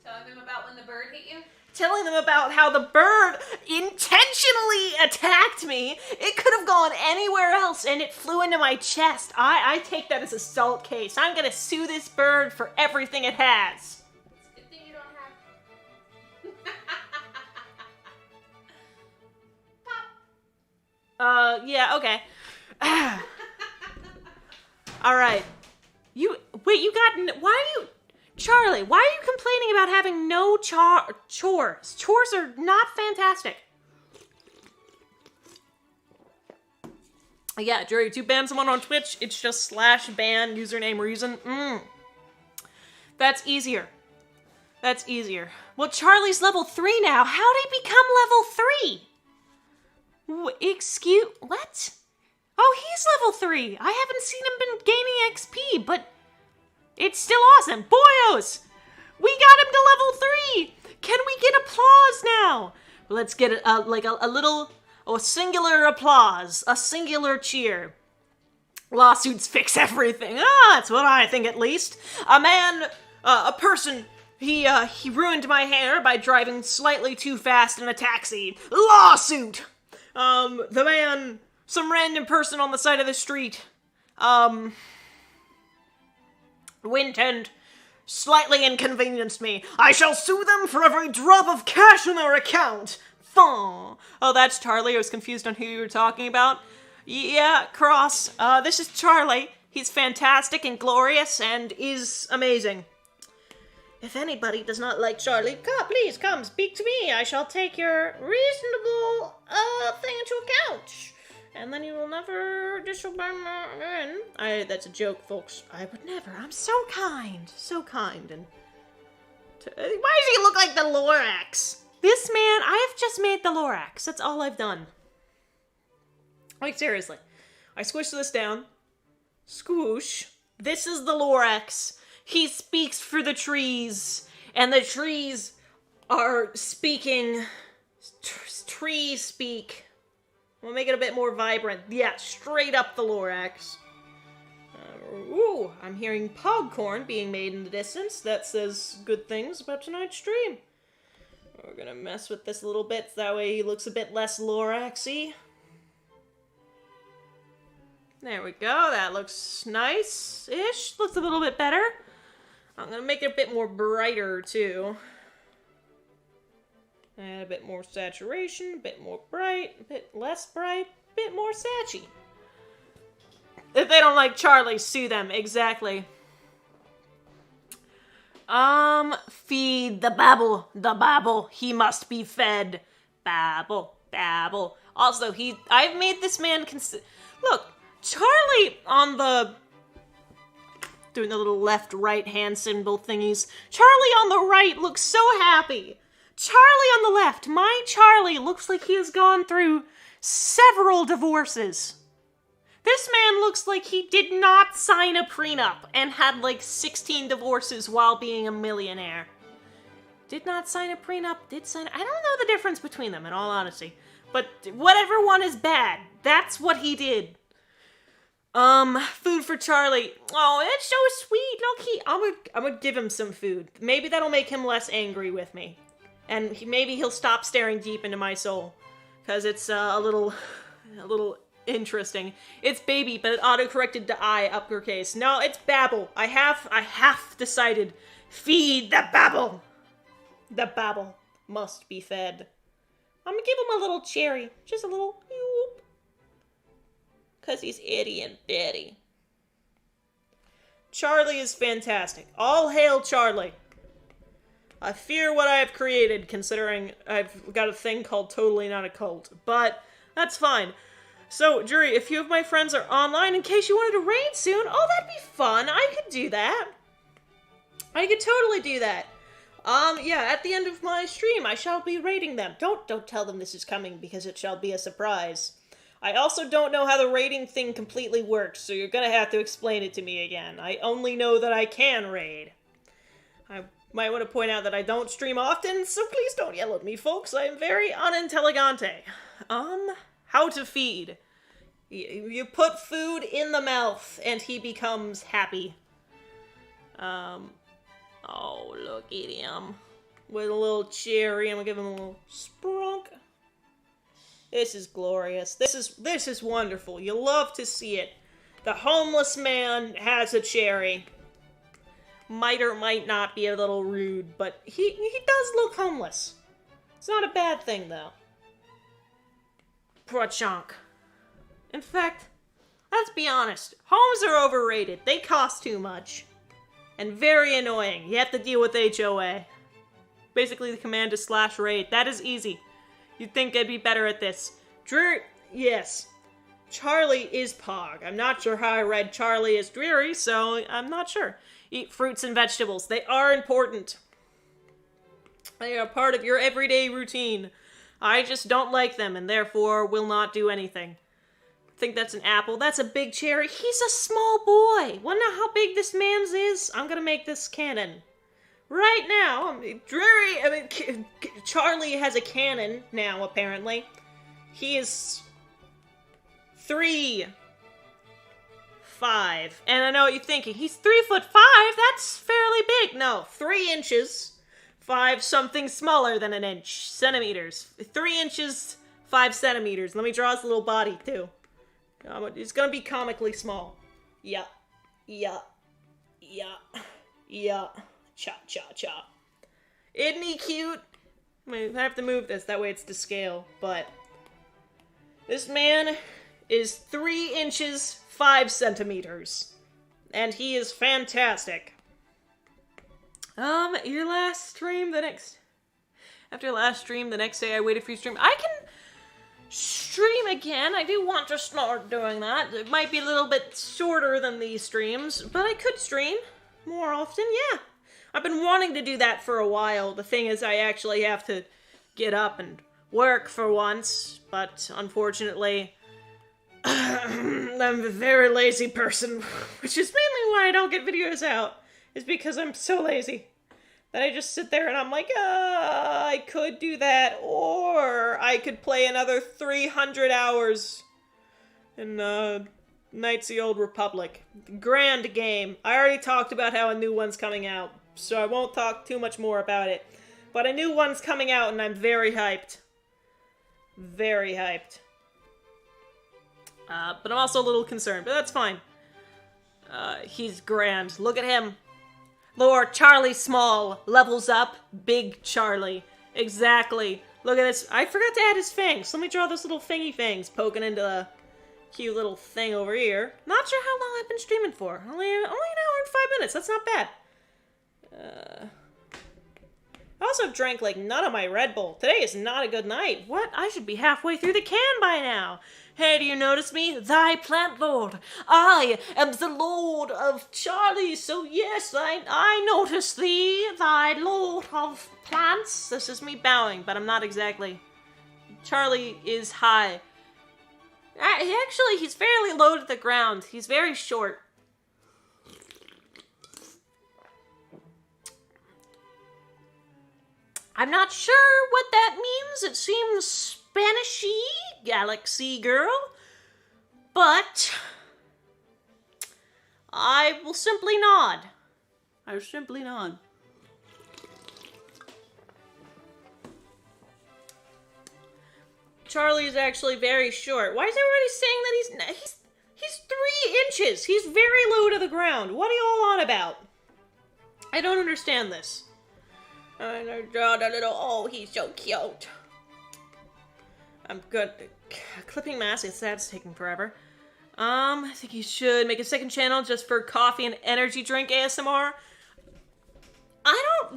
Telling them about when the bird hit you? Telling them about how the bird intentionally attacked me. It could have gone anywhere else, and it flew into my chest. I take that as a salt case. I'm gonna sue this bird for everything it has. It's a good thing you don't have. Pop. Yeah, okay. Alright. Wait, you got, Charlie, why are you complaining about having no chores? Chores are not fantastic. Yeah, Jerry, to ban someone on Twitch, it's just /ban username reason. That's easier. That's easier. Well, Charlie's level 3 now. How did he become level 3? Excuse, what? Oh, he's level 3. I haven't seen him been gaining XP, but it's still awesome. Boyos! We got him to level 3! Can we get applause now? Let's get a singular applause. A singular cheer. Lawsuits fix everything. That's what I think at least. A person, he ruined my hair by driving slightly too fast in a taxi. Lawsuit! Some random person on the side of the street, went and slightly inconvenienced me. I shall sue them for every drop of cash in their account. Oh, that's Charlie. I was confused on who you were talking about. Yeah, Cross. This is Charlie. He's fantastic and glorious and is amazing. If anybody does not like Charlie, please come speak to me. I shall take your reasonable thing into account. And then you will never disobey me again. That's a joke, folks. I would never. I'm so kind. So kind. And why does he look like the Lorax? This man, I have just made the Lorax. That's all I've done. Like, seriously. I squished this down. Squoosh. This is the Lorax. He speaks for the trees. And the trees are speaking. Trees speak. We'll make it a bit more vibrant. Yeah, straight up the Lorax. Ooh, I'm hearing popcorn being made in the distance. That says good things about tonight's stream. We're gonna mess with this a little bit, that way he looks a bit less Lorax-y. There we go, that looks nice-ish. Looks a little bit better. I'm gonna make it a bit more brighter, too. Add a bit more saturation, a bit more bright, a bit less bright, a bit more satchy. If they don't like Charlie, sue them. Exactly. Feed the babble, he must be fed. Babble. Also, I've made this man look, Charlie on the, doing the little left-right hand symbol thingies. Charlie on the right looks so happy. Charlie on the left, my Charlie, looks like he has gone through several divorces. This man looks like he did not sign a prenup and had like 16 divorces while being a millionaire. Did not sign a prenup, I don't know the difference between them in all honesty. But whatever one is bad, that's what he did. Food for Charlie. Oh, that's so sweet. Look, I'm gonna give him some food. Maybe that'll make him less angry with me. And maybe he'll stop staring deep into my soul. Because it's a little interesting. It's baby, but it auto-corrected to I, uppercase. No, it's babble. I have decided. Feed the babble. The babble must be fed. I'm gonna give him a little cherry. Just a little whoop. Because he's itty and bitty. Charlie is fantastic. All hail Charlie. I fear what I have created, considering I've got a thing called Totally Not a Cult. But, that's fine. So, Jury, a few of my friends are online in case you wanted to raid soon. Oh, that'd be fun. I could do that. I could totally do that. Yeah, at the end of my stream, I shall be raiding them. Don't tell them this is coming because it shall be a surprise. I also don't know how the raiding thing completely works, so you're gonna have to explain it to me again. I only know that I can raid. I might want to point out that I don't stream often, so please don't yell at me, folks. I am very unintelligente. How to feed. You put food in the mouth, and he becomes happy. Oh, look at him. With a little cherry, I'm gonna give him a little sprunk. This is glorious. This is wonderful. You love to see it. The homeless man has a cherry. Might or might not be a little rude, but he does look homeless. It's not a bad thing, though. Poor chunk. In fact, let's be honest. Homes are overrated. They cost too much. And very annoying. You have to deal with HOA. Basically, the command is /raid. That is easy. You'd think I'd be better at this. Dreary, yes. Charlie is Pog. I'm not sure how I read Charlie is Dreary, so I'm not sure. Eat fruits and vegetables. They are important. They are part of your everyday routine. I just don't like them, and therefore will not do anything. I think that's an apple. That's a big cherry. He's a small boy. Wanna know how big this man's is? I'm gonna make this cannon. Right now, Charlie has a cannon now, apparently. He is 3'5". And I know what you're thinking. He's 3'5"? That's fairly big. No, 3 inches. 5 something smaller than an inch. Centimeters. 3 inches, 5 centimeters. Let me draw his little body, too. It's gonna be comically small. Yeah. Cha. Isn't he cute? I have to move this, that way it's to scale, but... This man is 3 inches, 5 centimeters. And he is fantastic. Your last stream, After last stream, the next day I waited for you to stream. I can stream again. I do want to start doing that. It might be a little bit shorter than these streams, but I could stream more often, yeah. I've been wanting to do that for a while. The thing is, I actually have to get up and work for once, but unfortunately, I'm a very lazy person, which is mainly why I don't get videos out, is because I'm so lazy that I just sit there and I'm like, I could do that, or I could play another 300 hours in, Knights of the Old Republic. Grand game. I already talked about how a new one's coming out, so I won't talk too much more about it. But a new one's coming out, and I'm very hyped. Very hyped. But I'm also a little concerned, but that's fine. He's grand. Look at him. Lord Charlie Small levels up Big Charlie. Exactly. Look at this. I forgot to add his fangs. Let me draw those little fangy fangs poking into the cute little thing over here. Not sure how long I've been streaming for. Only an hour and 5 minutes. That's not bad. I also drank like none of my Red Bull. Today is not a good night. What? I should be halfway through the can by now. Hey, do you notice me? Thy plant lord. I am the lord of Charlie. So yes, I notice thee, thy lord of plants. This is me bowing, but I'm not exactly. Charlie is high. Actually, he's fairly low to the ground. He's very short. I'm not sure what that means. It seems Spanishy, Galaxy Girl. But I will simply nod. I will simply nod. Charlie is actually very short. Why is everybody saying that he's 3 inches? He's very low to the ground. What are y'all on about? I don't understand this. And I draw a little, oh, he's so cute. I'm good. Clipping mask, that's taking forever. I think you should make a second channel just for coffee and energy drink ASMR. I don't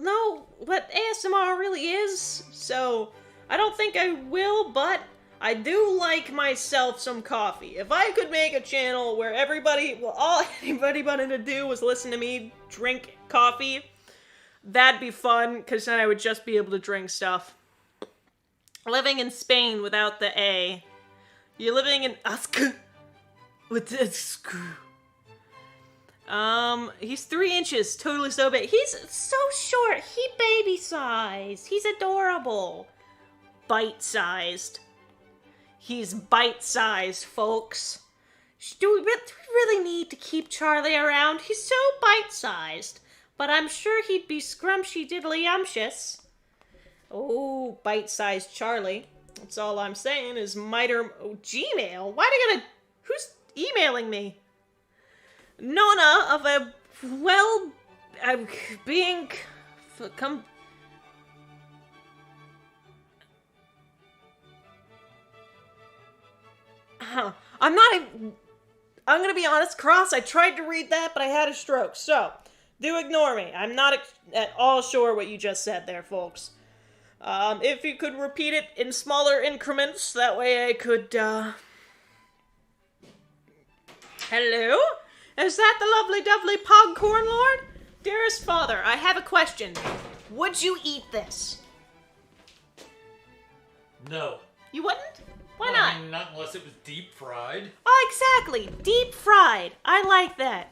know what ASMR really is, so I don't think I will, but I do like myself some coffee. If I could make a channel where all anybody wanted to do was listen to me drink coffee, that'd be fun, because then I would just be able to drink stuff. Living in Spain without the A. You're living in Usk with the screw. He's 3 inches, totally so big. He's so short. He baby size. He's adorable. Bite-sized. He's bite-sized, folks. Do we really need to keep Charlie around? He's so bite-sized. But I'm sure he'd be scrumptious-diddly-umptious. Oh, bite-sized Charlie. That's all I'm saying is Gmail? Why do you gotta... Who's emailing me? Nona of a... Well... being... Come... I'm gonna be honest, Cross, I tried to read that, but I had a stroke, so do ignore me. I'm not at all sure what you just said there, folks. If you could repeat it in smaller increments, that way I could, Hello? Is that the lovely dovely Pogcorn Lord? Dearest father, I have a question. Would you eat this? No. You wouldn't? Why Well, not? I mean, not unless it was deep fried. Oh, exactly. Deep fried. I like that.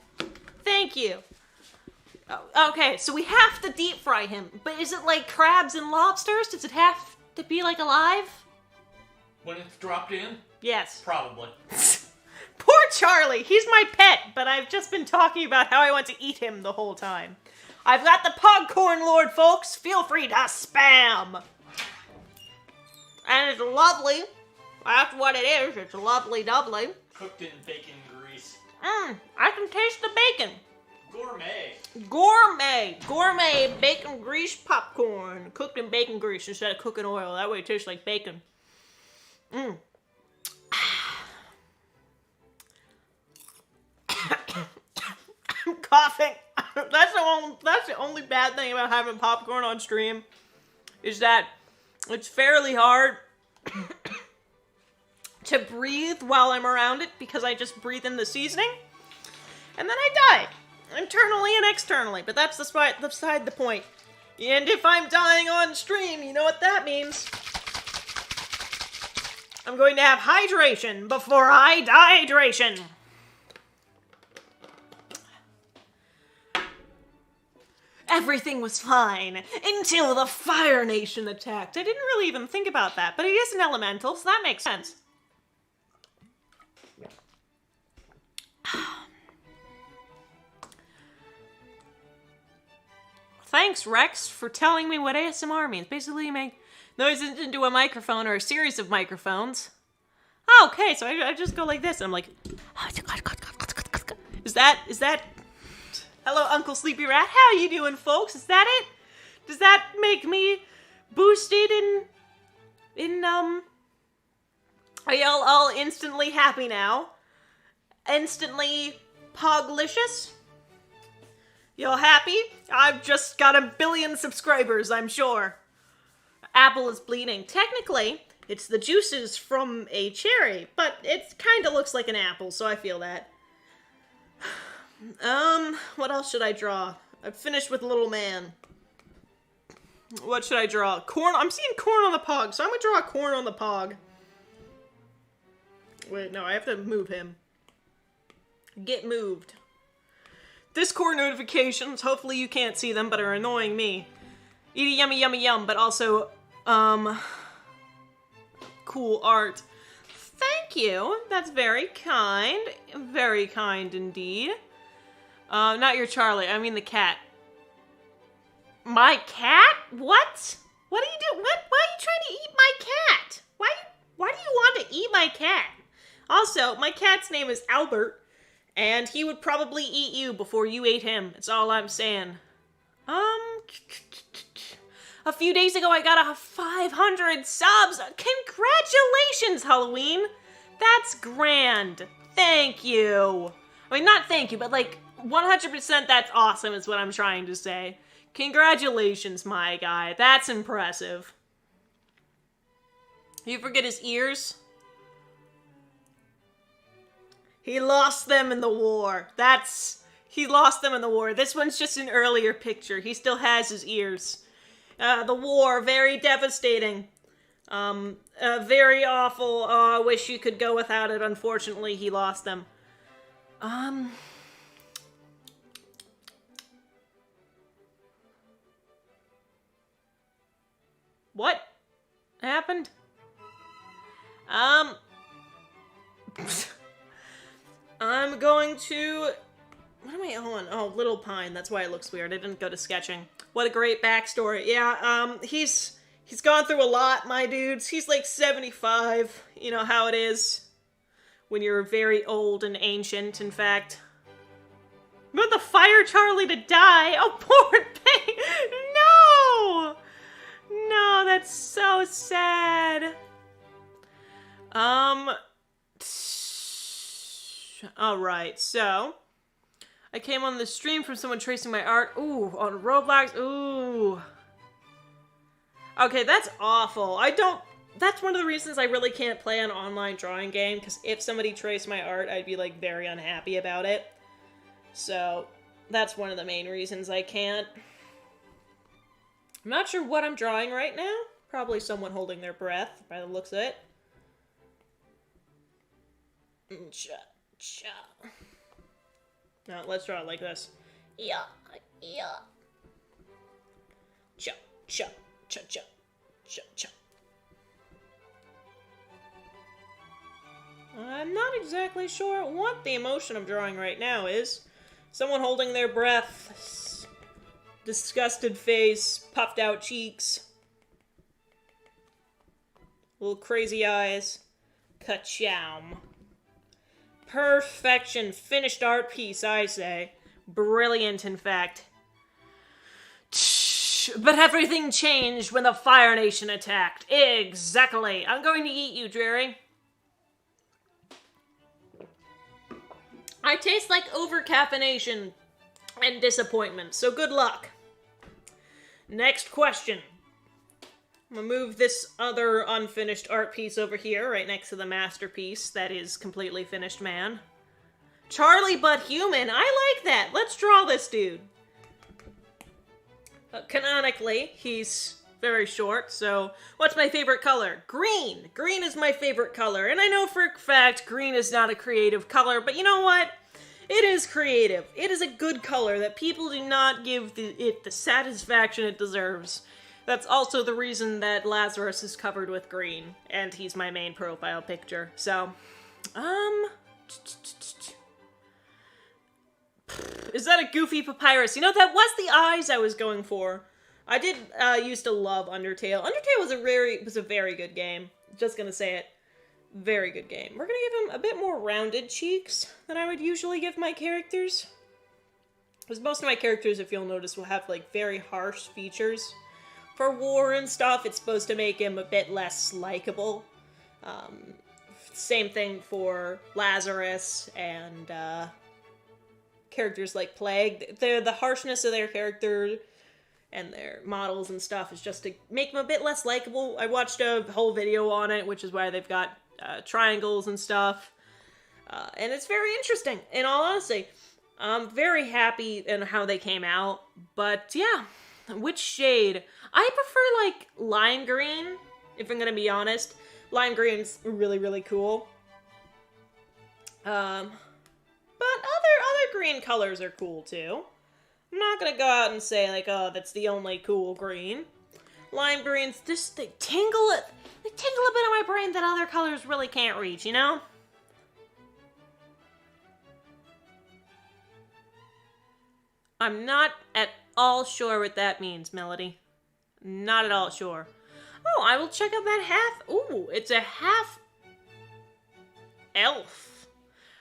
Thank you. Oh, okay, so we have to deep fry him. But is it like crabs and lobsters? Does it have to be like alive? When it's dropped in? Yes. Probably. Poor Charlie. He's my pet, but I've just been talking about how I want to eat him the whole time. I've got the Pogcorn Lord, folks. Feel free to spam. And it's lovely. That's what it is. It's lovely doubly. Cooked in bacon grease. I can taste the bacon. Gourmet. Gourmet bacon grease popcorn. Cooked in bacon grease instead of cooking oil. That way it tastes like bacon. I'm coughing. That's the only bad thing about having popcorn on stream, is that it's fairly hard to breathe while I'm around it, because I just breathe in the seasoning, and then I die, internally and externally, but that's beside the point. And if I'm dying on stream, you know what that means. I'm going to have hydration before I die-hydration. Everything was fine until the Fire Nation attacked. I didn't really even think about that, but it is an elemental, so that makes sense. Thanks, Rex, for telling me what ASMR means. Basically, you make noises into a microphone or a series of microphones. Oh, okay, so I just go like this, and I'm like... Is that... Hello, Uncle Sleepy Rat. How you doing, folks? Is that it? Does that make me boosted Are y'all all instantly happy now? Instantly poglicious? Y'all happy? I've just got 1 billion subscribers, I'm sure. Apple is bleeding. Technically, it's the juices from a cherry, but it kind of looks like an apple, so I feel that. What else should I draw? I've finished with Little Man. What should I draw? Corn? I'm seeing corn on the pog, so I'm gonna draw a corn on the pog. Wait, no, I have to move him. Get moved. Discord notifications, hopefully you can't see them, but are annoying me. Eat a yummy yummy yum, but also, cool art. Thank you. That's very kind. Very kind indeed. Not your Charlie, I mean the cat. My cat? What? What are you doing? What? Why are you trying to eat my cat? Why do you want to eat my cat? Also, my cat's name is Albert, and he would probably eat you before you ate him. That's all I'm saying. A few days ago I got a 500 subs. Congratulations, Halloween. That's grand. Thank you. I mean, not thank you, but like 100% that's awesome is what I'm trying to say. Congratulations, my guy. That's impressive. You forget his ears? He lost them in the war. He lost them in the war. This one's just an earlier picture. He still has his ears. The war, very devastating. Very awful. Oh, I wish you could go without it. Unfortunately, he lost them. What happened? I'm going to... What am I on? Oh, Little Pine. That's why it looks weird. I didn't go to sketching. What a great backstory. Yeah, he's gone through a lot, my dudes. He's like 75. You know how it is when you're very old and ancient, in fact. I'm about to fire Charlie to die. Oh, poor thing. No! No, that's so sad. Alright, so I came on the stream from someone tracing my art. Ooh, on Roblox. Ooh. Okay, that's awful. That's one of the reasons I really can't play an online drawing game, because if somebody traced my art, I'd be, like, very unhappy about it. So, that's one of the main reasons I can't. I'm not sure what I'm drawing right now. Probably someone holding their breath, by the looks of it. No, let's draw it like this. Yeah. Cha, cha, cha, cha, cha, cha. I'm not exactly sure what the emotion I'm drawing right now is. Someone holding their breath, disgusted face, puffed out cheeks, little crazy eyes. Ka-chow. Perfection. Finished art piece, I say. Brilliant, in fact. But everything changed when the Fire Nation attacked. Exactly. I'm going to eat you, Dreary. I taste like over-caffeination and disappointment, so good luck. Next question. I'm gonna move this other unfinished art piece over here, right next to the masterpiece that is completely finished man. Charlie but human, I like that. Let's draw this dude. Canonically, he's very short, so what's my favorite color? Green. Green is my favorite color, and I know for a fact green is not a creative color, but you know what? It is creative. It is a good color that people do not give it the satisfaction it deserves. That's also the reason that Lazarus is covered with green, and he's my main profile picture. So, is that a goofy papyrus? You know, that was the eyes I was going for. I did used to love Undertale. Undertale was a very good game. Just gonna say it. Very good game. We're gonna give him a bit more rounded cheeks than I would usually give my characters. Because most of my characters, if you'll notice, will have, like, very harsh features. For war and stuff, it's supposed to make him a bit less likable. Same thing for Lazarus and characters like Plague. The harshness of their character and their models and stuff is just to make them a bit less likable. I watched a whole video on it, which is why they've got triangles and stuff. And it's very interesting, in all honesty. I'm very happy in how they came out, but yeah. Which shade? I prefer, like, lime green, if I'm gonna be honest. Lime green's really, really cool. But other green colors are cool, too. I'm not gonna go out and say, like, oh, that's the only cool green. Lime greens, just, they tingle a bit in my brain that other colors really can't reach, you know? I'm not at all sure what that means, Melody. Not at all sure. Oh, I will check out that half. Ooh, it's a half elf.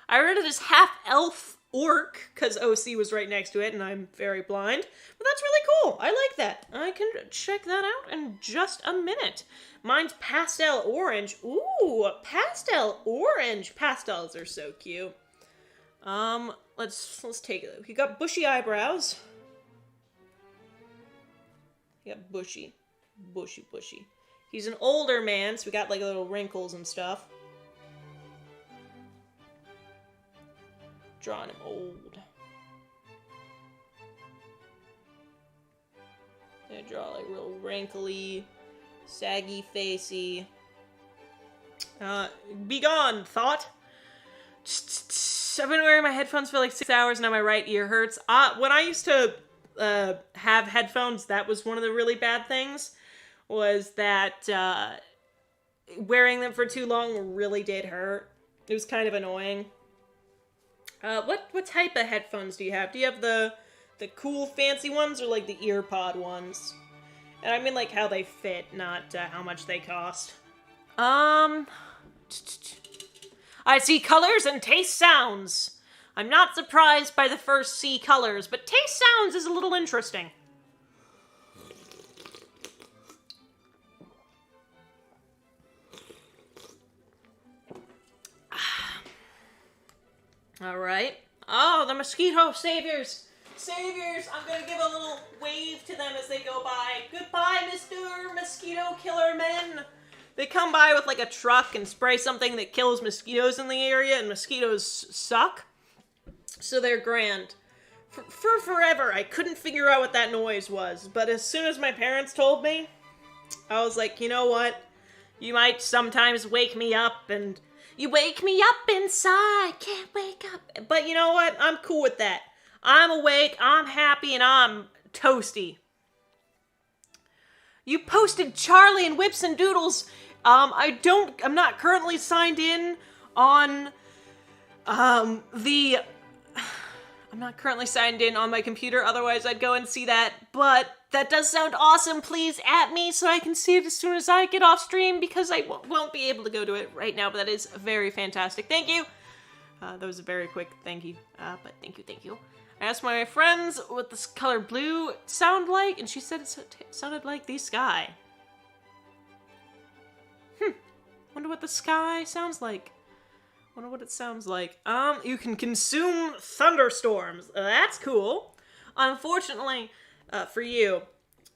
I read it as half elf orc because OC was right next to it and I'm very blind. But that's really cool. I like that. I can check that out in just a minute. Mine's pastel orange. Ooh, pastel orange. Pastels are so cute. Let's take a look. He got bushy eyebrows. He got bushy. He's an older man, so we got like little wrinkles and stuff. Drawing him old. Gonna draw like real wrinkly, saggy facey. Be gone, thought. I've been wearing my headphones for like 6 hours, now my right ear hurts. When I used to have headphones, that was one of the really bad things, was that wearing them for too long really did hurt. It was kind of annoying. What type of headphones do you have? Do you have the cool fancy ones or like the ear pod ones? And I mean like how they fit, not how much they cost. I see colors and taste sounds. I'm not surprised by the first see colors, but taste sounds is a little interesting. Alright. Oh, the mosquito saviors! Saviors! I'm gonna give a little wave to them as they go by. Goodbye, Mr. Mosquito Killer Men! They come by with like a truck and spray something that kills mosquitoes in the area, and mosquitoes suck. So they're grand. For forever, I couldn't figure out what that noise was, but as soon as my parents told me, I was like, you know what? You might sometimes wake me up, and you wake me up inside, can't wake up. But you know what? I'm cool with that. I'm awake, I'm happy, and I'm toasty. You posted Charlie and Whips and Doodles. I'm not currently signed in on, I'm not currently signed in on my computer, otherwise I'd go and see that, but that does sound awesome. Please at me so I can see it as soon as I get off stream, because I won't be able to go to it right now, but that is very fantastic. Thank you! That was a very quick thank you, but thank you. I asked my friends what this color blue sound like, and she said it sounded like the sky. Wonder what the sky sounds like. Wonder what it sounds like. You can consume thunderstorms. That's cool. Unfortunately, for you,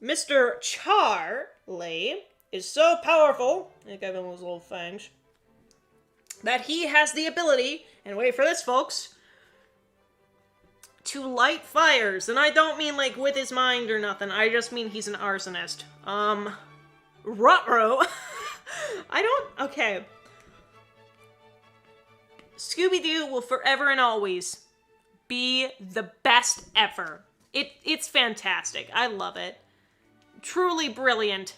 Mr. Charlie is so powerful, I think I have him with his little fangs, that he has the ability, and wait for this, folks, to light fires. And I don't mean like with his mind or nothing. I just mean he's an arsonist. Ruh-roh. Okay. Scooby-Doo will forever and always be the best ever. It's fantastic. I love it. Truly brilliant.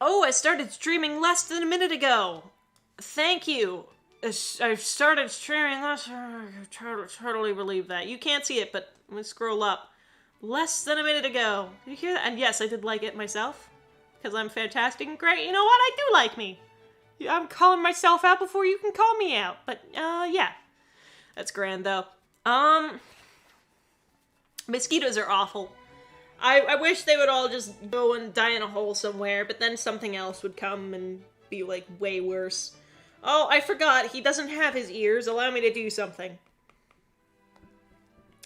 Oh, I started streaming less than a minute ago. Thank you. I started streaming less. I totally believe that. You can't see it, but let me scroll up. Less than a minute ago. Did you hear that? And yes, I did like it myself. Because I'm fantastic and great. You know what? I do like me. I'm calling myself out before you can call me out. But, yeah. That's grand, though. Mosquitoes are awful. I wish they would all just go and die in a hole somewhere, but then something else would come and be, like, way worse. Oh, I forgot. He doesn't have his ears. Allow me to do something.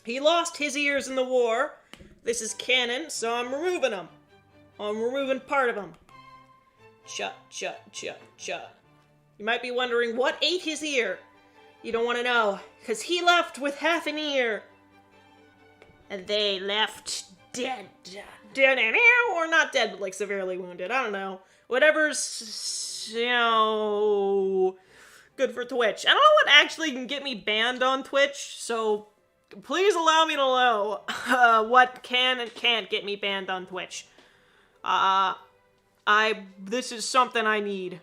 He lost his ears in the war. This is canon, so I'm removing them. I'm removing part of them. Cha. You might be wondering, what ate his ear? You don't want to know, because he left with half an ear. And they left dead. Dead, or not dead, but like severely wounded. I don't know. Whatever's, you know, good for Twitch. I don't know what actually can get me banned on Twitch, so please allow me to know what can and can't get me banned on Twitch. This is something I need.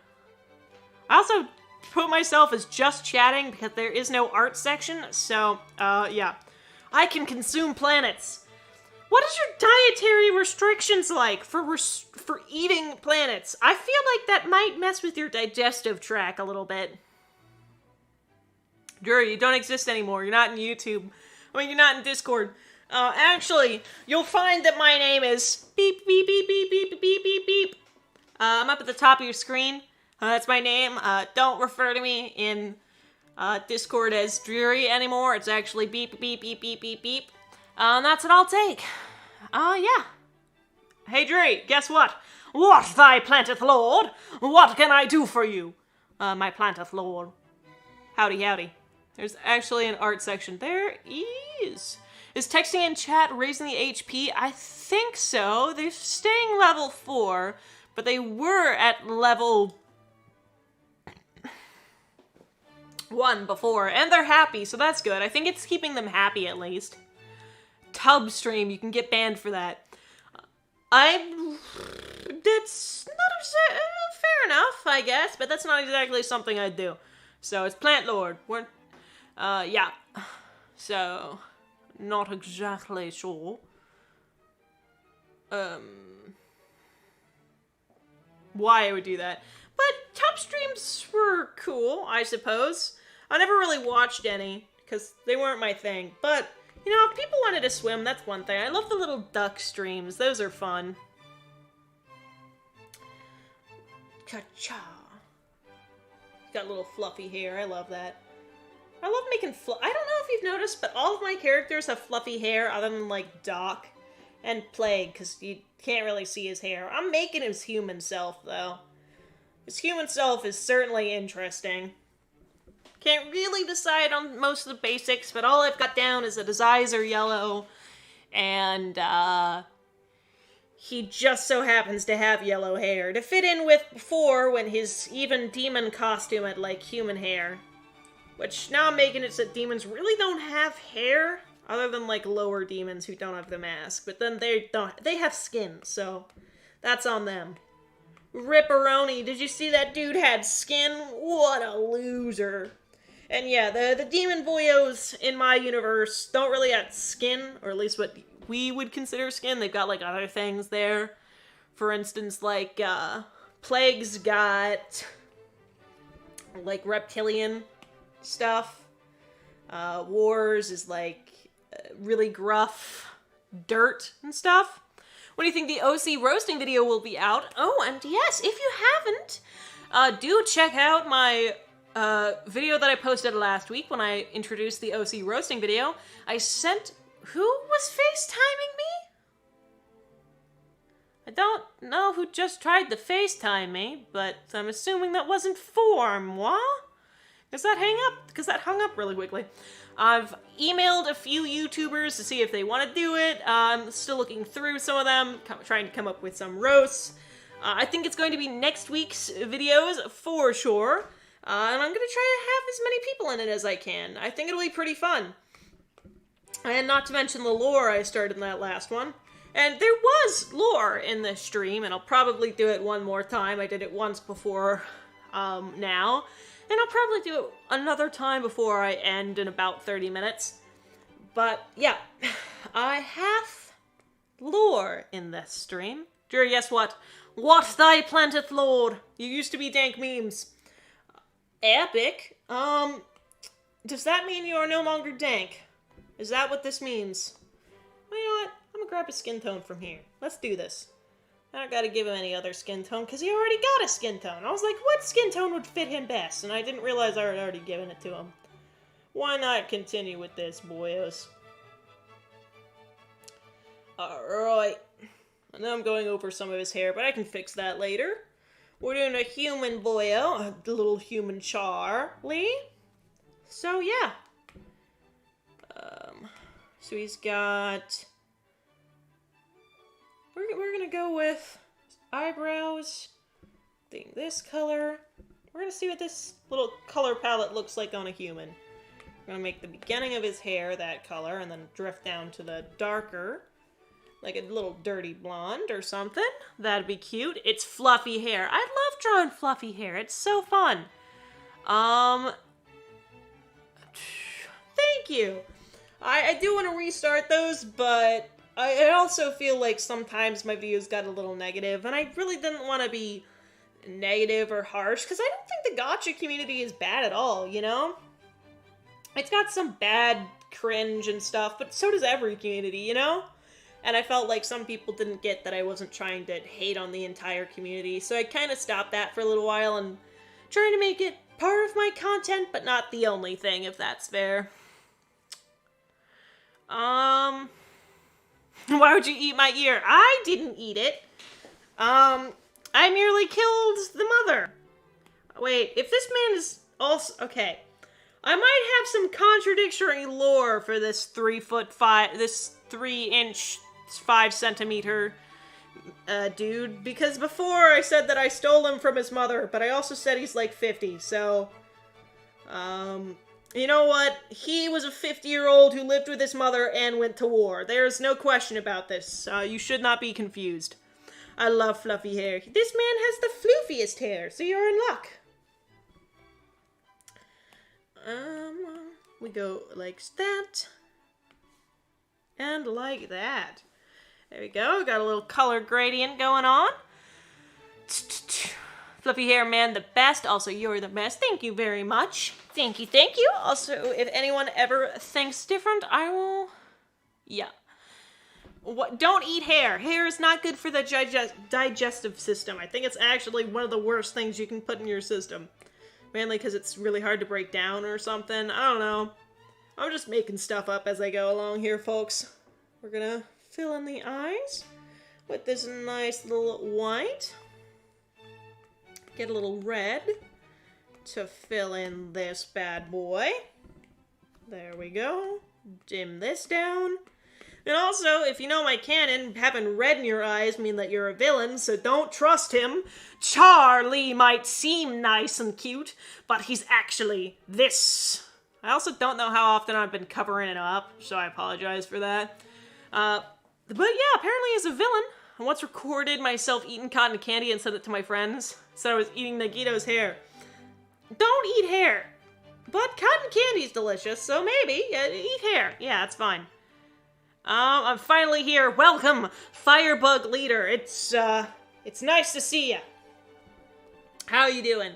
I also put myself as just chatting because there is no art section, so, yeah. I can consume planets. What is your dietary restrictions like for eating planets? I feel like that might mess with your digestive tract a little bit. Drury, you don't exist anymore. You're not in YouTube. I mean, you're not in Discord. Actually, you'll find that my name is beep, beep, beep, beep, beep, beep, beep, beep, beep. I'm up at the top of your screen. That's my name. Don't refer to me in Discord as Dreary anymore. It's actually beep, beep, beep, beep, beep, beep. That's what I'll take. Yeah. Hey, Dre, guess what? What thy planteth, Lord? What can I do for you? My planteth, Lord. Howdy, howdy. There's actually an art section. There is. Is texting in chat raising the HP? I think so. They're staying level 4, but they were at level 1 before, and they're happy, so that's good. I think it's keeping them happy, at least. Tub stream, you can get banned for that. That's not fair enough, I guess, but that's not exactly something I'd do. So, it's Plant Lord. Yeah. So, not exactly sure. Why I would do that. But tub streams were cool, I suppose. I never really watched any, because they weren't my thing. But, you know, if people wanted to swim, that's one thing. I love the little duck streams. Those are fun. Cha-cha. Got little fluffy hair. I love that. I love making I don't know if you've noticed, but all of my characters have fluffy hair other than, like, Doc and Plague, because you can't really see his hair. I'm making his human self, though. His human self is certainly interesting. Can't really decide on most of the basics, but all I've got down is that his eyes are yellow, and, he just so happens to have yellow hair, to fit in with before when his even demon costume had, like, human hair. Which, now I'm making it so that demons really don't have hair, other than, like, lower demons who don't have the mask. But then they have skin, so that's on them. Ripperoni, did you see that dude had skin? What a loser. And yeah, the demon boyos in my universe don't really have skin, or at least what we would consider skin. They've got, like, other things there. For instance, like, Plague's got, like, reptilian stuff. Wars is, like, really gruff dirt and stuff. When do you think the OC roasting video will be out? Oh, and yes, if you haven't, do check out my video that I posted last week when I introduced the OC roasting video. I sent... Who was FaceTiming me? I don't know who just tried to FaceTime me, but I'm assuming that wasn't Form, what? Because that hung up really quickly. I've emailed a few YouTubers to see if they want to do it. I'm still looking through some of them, trying to come up with some roasts. I think it's going to be next week's videos for sure. And I'm going to try to have as many people in it as I can. I think it'll be pretty fun. And not to mention the lore I started in that last one. And there was lore in this stream, and I'll probably do it one more time. I did it once before now. And I'll probably do it another time before I end in about 30 minutes. But, yeah. I have lore in this stream. Jerry, guess what? What thy planteth, Lord? You used to be dank memes. Epic? Does that mean you are no longer dank? Is that what this means? Well, you know what? I'm gonna grab a skin tone from here. Let's do this. I don't gotta give him any other skin tone, because he already got a skin tone. I was like, what skin tone would fit him best? And I didn't realize I had already given it to him. Why not continue with this, boyos? Alright. I know I'm going over some of his hair, but I can fix that later. We're doing a human boyo, a little human Charlie. So, yeah. So he's got... We're gonna go with eyebrows, being this color. We're gonna see what this little color palette looks like on a human. We're gonna make the beginning of his hair that color, and then drift down to the darker, like a little dirty blonde or something. That'd be cute. It's fluffy hair. I love drawing fluffy hair. It's so fun. Thank you. I do want to restart those, but I also feel like sometimes my views got a little negative, and I really didn't want to be negative or harsh, because I don't think the gacha community is bad at all, you know? It's got some bad cringe and stuff, but so does every community, you know? And I felt like some people didn't get that I wasn't trying to hate on the entire community, so I kind of stopped that for a little while and trying to make it part of my content, but not the only thing, if that's fair. Why would you eat my ear? I didn't eat it. I merely killed the mother. Wait, if this man is also... Okay. I might have some contradictory lore for this 3'5", this 3-inch, 5-centimeter dude, because before I said that I stole him from his mother, but I also said he's like 50, so, you know what? He was a 50-year-old who lived with his mother and went to war. There's no question about this. You should not be confused. I love fluffy hair. This man has the floofiest hair, so you're in luck. We go like that. And like that. There we go. Got a little color gradient going on. Fluffy hair man, the best. Also, you're the best. Thank you very much. Thank you, thank you. Also, if anyone ever thinks different, I will... Yeah. What? Don't eat hair. Hair is not good for the digestive system. I think it's actually one of the worst things you can put in your system. Mainly because it's really hard to break down or something. I don't know. I'm just making stuff up as I go along here, folks. We're gonna fill in the eyes with this nice little white. Get a little red to fill in this bad boy. There we go. Dim this down. And also, if you know my canon, having red in your eyes mean that you're a villain, so don't trust him. Charlie might seem nice and cute, but he's actually this. I also don't know how often I've been covering it up, so I apologize for that. But yeah, apparently he's a villain. I once recorded myself eating cotton candy and sent it to my friends. Said I was eating Nagito's hair. Don't eat hair. But cotton candy's delicious, so maybe. Eat hair. Yeah, that's fine. I'm finally here. Welcome, Firebug Leader. It's nice to see ya. How you doing?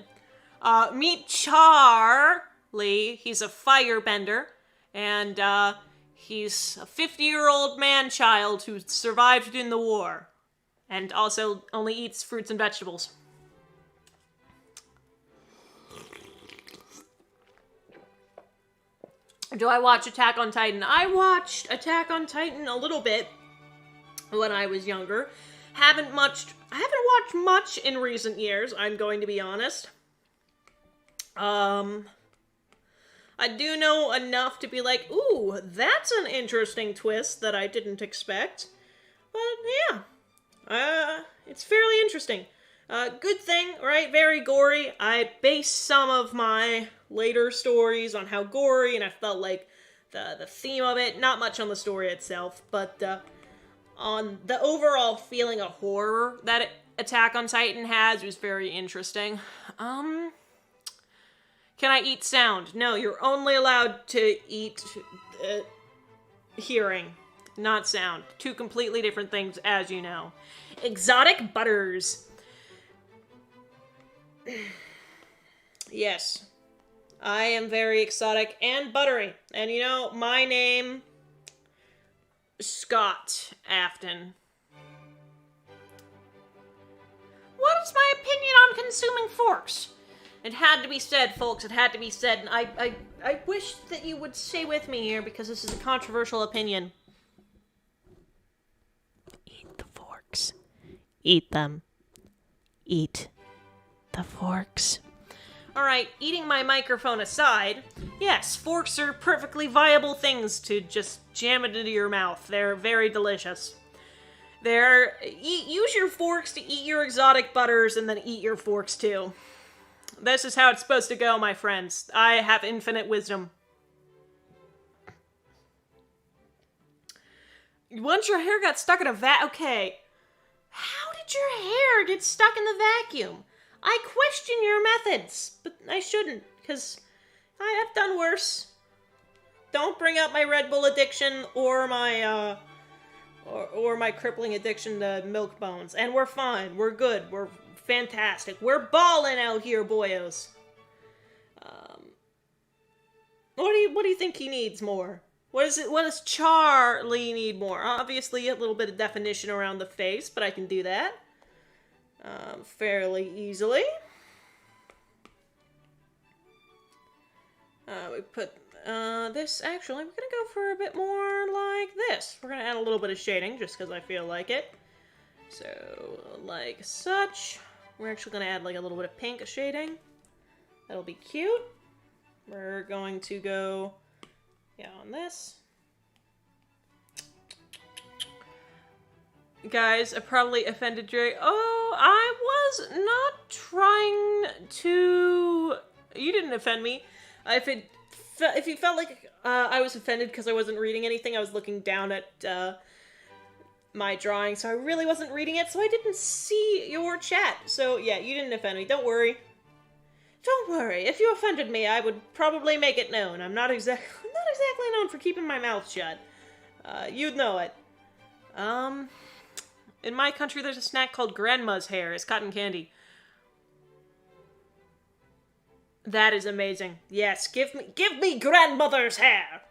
Meet Charlie. He's a firebender, and, he's a 50-year-old man-child who survived in the war, and also only eats fruits and vegetables. Do I watch Attack on Titan? I watched Attack on Titan a little bit when I was younger. I haven't watched much in recent years, I'm going to be honest. I do know enough to be like, ooh, that's an interesting twist that I didn't expect. But yeah, it's fairly interesting. Good thing, right? Very gory. I base some of my later stories on how gory, and I felt like the theme of it, not much on the story itself, but on the overall feeling of horror that Attack on Titan has was very interesting. Can I eat sound? No, you're only allowed to eat hearing, not sound. Two completely different things, as you know. Exotic butters. Yes. I am very exotic and buttery. And you know, my name, Scott Afton. What is my opinion on consuming forks? It had to be said, folks. It had to be said. And I wish that you would stay with me here because this is a controversial opinion. Eat the forks. Eat them. Eat the forks. Alright, eating my microphone aside, yes, forks are perfectly viable things to just jam it into your mouth. They're very delicious. Use your forks to eat your exotic butters and then eat your forks too. This is how it's supposed to go, my friends. I have infinite wisdom. Once your hair got stuck in a okay. How did your hair get stuck in the vacuum? I question your methods, but I shouldn't, because I have done worse. Don't bring up my Red Bull addiction or my, or my crippling addiction to milk bones. And we're fine. We're good. We're fantastic. We're ballin' out here, boyos. What do you think he needs more? What does Charlie need more? Obviously, a little bit of definition around the face, but I can do that. Fairly easily. We put this, actually, we're gonna go for a bit more like this. We're gonna add a little bit of shading, just because I feel like it. So, like such. We're actually gonna add like a little bit of pink shading. That'll be cute. We're going to go, yeah, on this. Guys, I probably offended Jerry. Oh, I was not trying to... You didn't offend me. If you felt like I was offended because I wasn't reading anything, I was looking down at my drawing, so I really wasn't reading it, so I didn't see your chat. So yeah, you didn't offend me. Don't worry. Don't worry. If you offended me, I would probably make it known. I'm not exactly known for keeping my mouth shut. You'd know it. In my country, there's a snack called Grandma's Hair. It's cotton candy. That is amazing. Yes, give me grandmother's hair.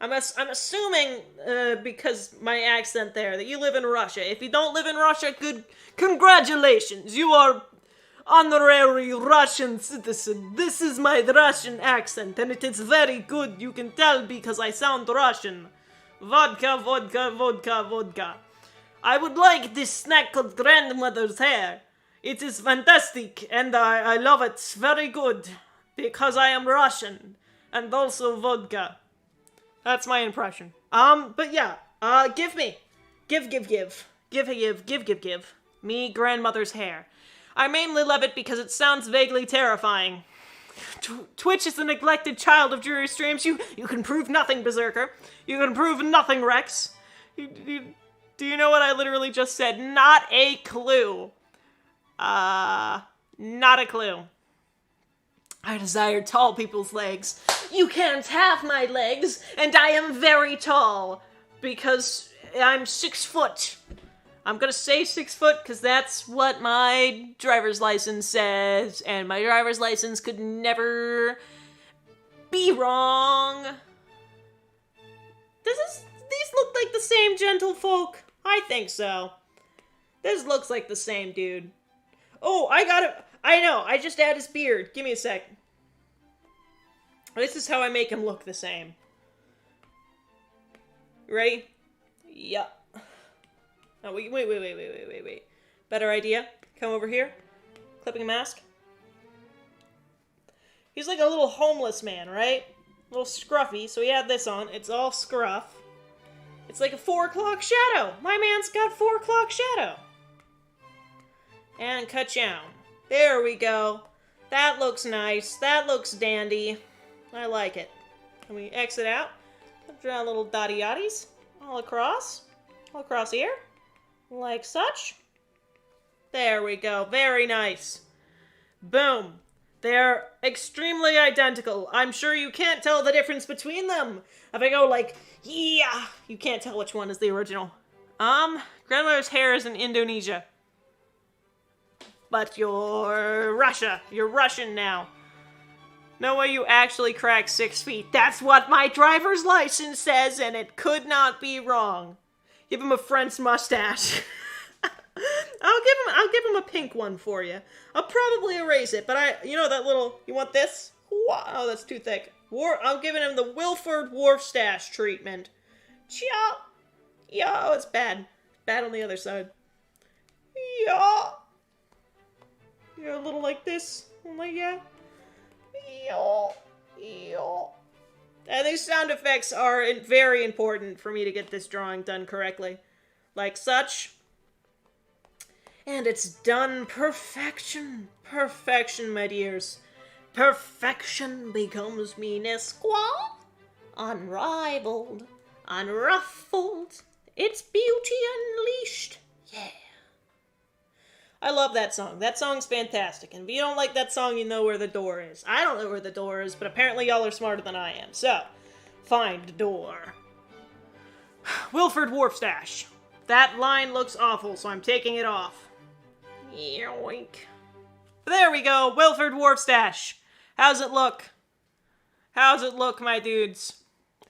I'm assuming, because my accent there, that you live in Russia. If you don't live in Russia, congratulations. You are honorary Russian citizen. This is my Russian accent, and it is very good. You can tell because I sound Russian. Vodka, vodka, vodka, vodka. I would like this snack called Grandmother's Hair. It is fantastic, and I love it. Very good. Because I am Russian. And also vodka. That's my impression. But yeah. Give me. Give. Give. Me, Grandmother's Hair. I mainly love it because it sounds vaguely terrifying. Twitch is the neglected child of jury streams. You can prove nothing, Berserker. You can prove nothing, Rex. Do you know what I literally just said? Not a clue. Not a clue. I desire tall people's legs. You can't have my legs, and I am very tall. Because I'm 6 foot. I'm gonna say 6 foot because that's what my driver's license says, and my driver's license could never be wrong. These look like the same gentlefolk. I think so. This looks like the same dude. Oh, I know, I just add his beard. Give me a sec. This is how I make him look the same. Ready? Yup. Oh, wait. Better idea? Come over here. Clipping a mask. He's like a little homeless man, right? A little scruffy, so he had this on. It's all scruff. It's like a 4 o'clock shadow. My man's got 4 o'clock shadow. And ka-chow. There we go. That looks nice. That looks dandy. I like it. Can we exit out? Draw little dotty yotties. All across here. Like such. There we go. Very nice. Boom. They're extremely identical. I'm sure you can't tell the difference between them. If I go like, yeah, you can't tell which one is the original. Grandmother's Hair is in Indonesia. But you're Russia. You're Russian now. No way you actually cracked 6 feet. That's what my driver's license says, and it could not be wrong. Give him a French mustache. I'll give him a pink one for you. I'll probably erase it, but you know that little, you want this? Oh, that's too thick. I'm giving him the Wilford Wharfstache treatment. Chia. Yeah, oh, it's bad. Bad on the other side. Yeah. You're a little like this. Like yeah. Yeah. And these sound effects are very important for me to get this drawing done correctly. Like such. And it's done perfection. Perfection, my dears. Perfection becomes me Nesqual. Unrivaled. Unruffled. It's beauty unleashed. Yeah. I love that song. That song's fantastic. And if you don't like that song, you know where the door is. I don't know where the door is, but apparently y'all are smarter than I am. So, find the door. Wilford Wharfstache. That line looks awful, so I'm taking it off. Yoink. There we go, Wilford Wharfstache. How's it look? How's it look, my dudes?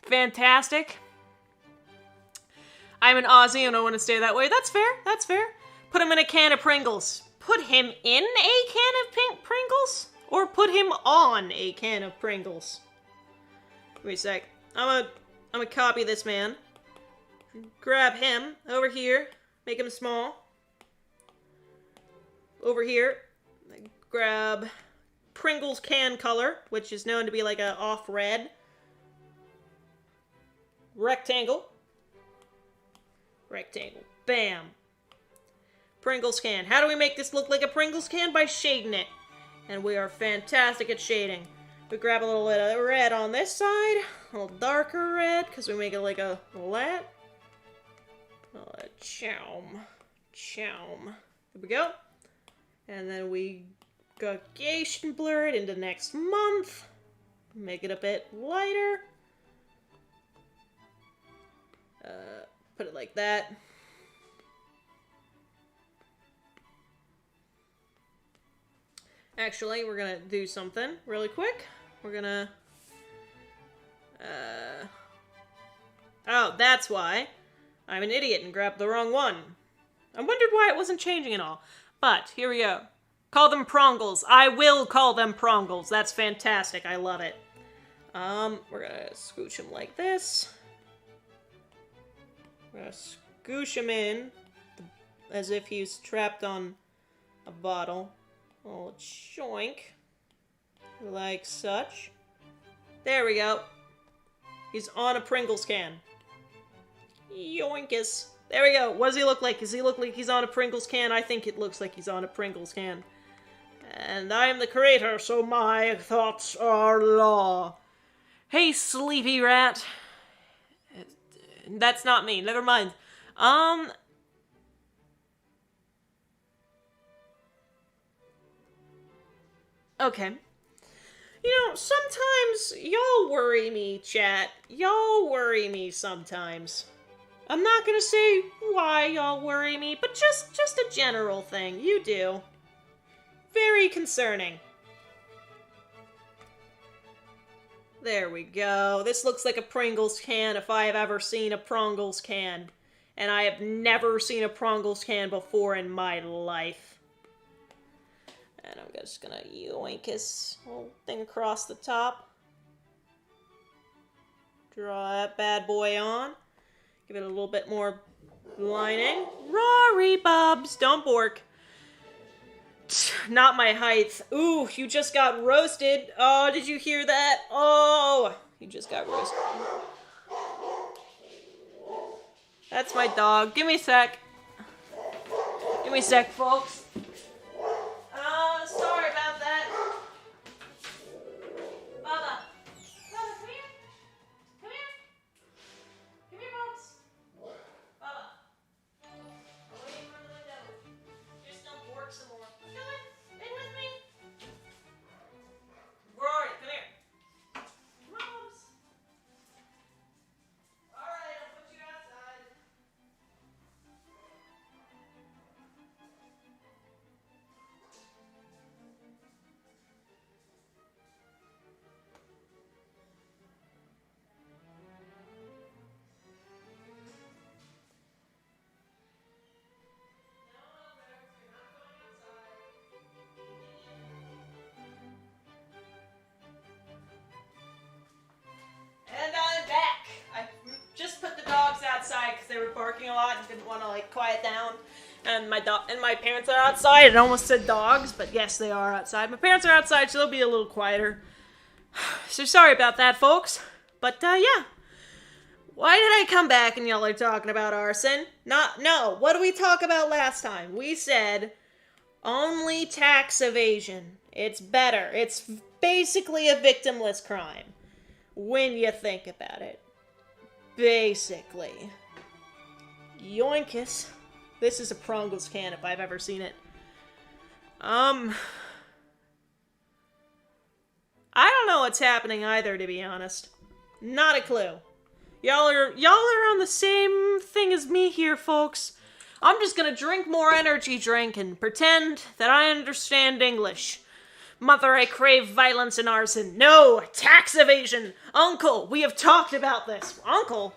Fantastic. I'm an Aussie and I want to stay that way. That's fair, that's fair. Put him in a can of Pringles. Put him in a can of Pringles? Or put him on a can of Pringles? Give me a sec. I'm gonna copy this man. Grab him over here. Make him small. Over here. Grab Pringles can color, which is known to be like a off red. Rectangle. Rectangle. Bam. Pringles can. How do we make this look like a Pringles can? By shading it. And we are fantastic at shading. We grab a little bit of red on this side. A little darker red, because we make it like a lat. Chowm. Chowm. There we go. And then we Gaussian blur it into next month. Make it a bit lighter. Put it like that. Actually, we're gonna do something really quick. We're gonna... Oh, that's why. I'm an idiot and grabbed the wrong one. I wondered why it wasn't changing at all. But, here we go. Call them prongles. I will call them prongles. That's fantastic. I love it. We're gonna scooch them like this. We're gonna scooch him in as if he's trapped on a bottle. A little choink. Like such. There we go. He's on a Pringles can. Yoinkus. There we go. What does he look like? Does he look like he's on a Pringles can? I think it looks like he's on a Pringles can. And I am the creator, so my thoughts are law. Hey, sleepy rat. That's not me. Never mind. Okay. You know, sometimes y'all worry me, chat. Y'all worry me sometimes. I'm not gonna say why y'all worry me, but just a general thing. You do. Very concerning. There we go. This looks like a Pringles can if I have ever seen a Pringles can. And I have never seen a Pringles can before in my life. And I'm just gonna yoink his whole thing across the top. Draw that bad boy on. Give it a little bit more lining. Rory Bubs, don't bork. Not my height. Ooh, you just got roasted. Oh, did you hear that? Oh, you just got roasted. That's my dog. Give me a sec. Give me a sec, folks. Sorry about that. Bubba. Bubba, come here. Come here. Come here, Bubs. Bubba. Away from the window. Just don't bork some more. Come on. Stay with me. Rory, come here. Come on, Bubs. Alright, I'll put you outside. And I'm back! I just put the dogs outside because they were barking a lot and didn't want to, like, quiet down. And my parents are outside. It almost said dogs, but yes, they are outside. My parents are outside, so they'll be a little quieter. So sorry about that, folks. But, yeah. Why did I come back and y'all are talking about arson? No, what did we talk about last time? We said only tax evasion. It's better. It's basically a victimless crime. When you think about it. Basically. Yoinkus. This is a Pringles can if I've ever seen it. I don't know what's happening either, to be honest. Not a clue. Y'all are on the same thing as me here, folks. I'm just gonna drink more energy drink and pretend that I understand English. Mother, I crave violence and arson. No! Tax evasion! Uncle, we have talked about this. Uncle?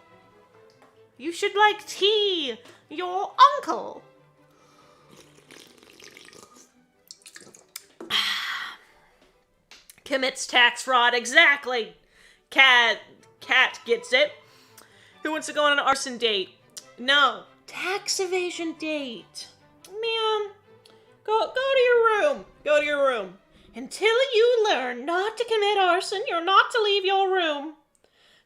You should like tea. Your uncle. Commits tax fraud, exactly. Cat gets it. Who wants to go on an arson date? No. Tax evasion date. Man. Go to your room. Go to your room. Until you learn not to commit arson, you're not to leave your room.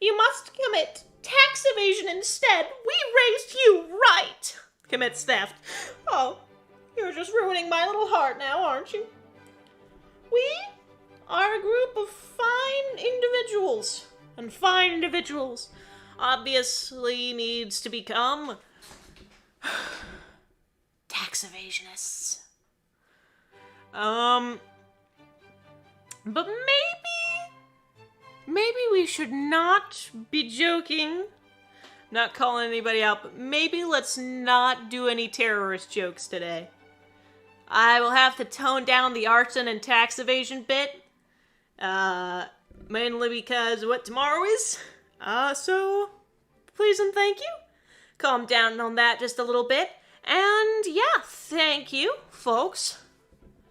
You must commit tax evasion instead. We raised you right. Commits theft. Oh, you're just ruining my little heart now, aren't you? We are a group of fine individuals. And fine individuals obviously needs to become tax evasionists. But maybe we should not be joking. Not calling anybody out, but maybe let's not do any terrorist jokes today. I will have to tone down the arson and tax evasion bit. Mainly because what tomorrow is. So please and thank you. Calm down on that just a little bit. And yeah, thank you, folks.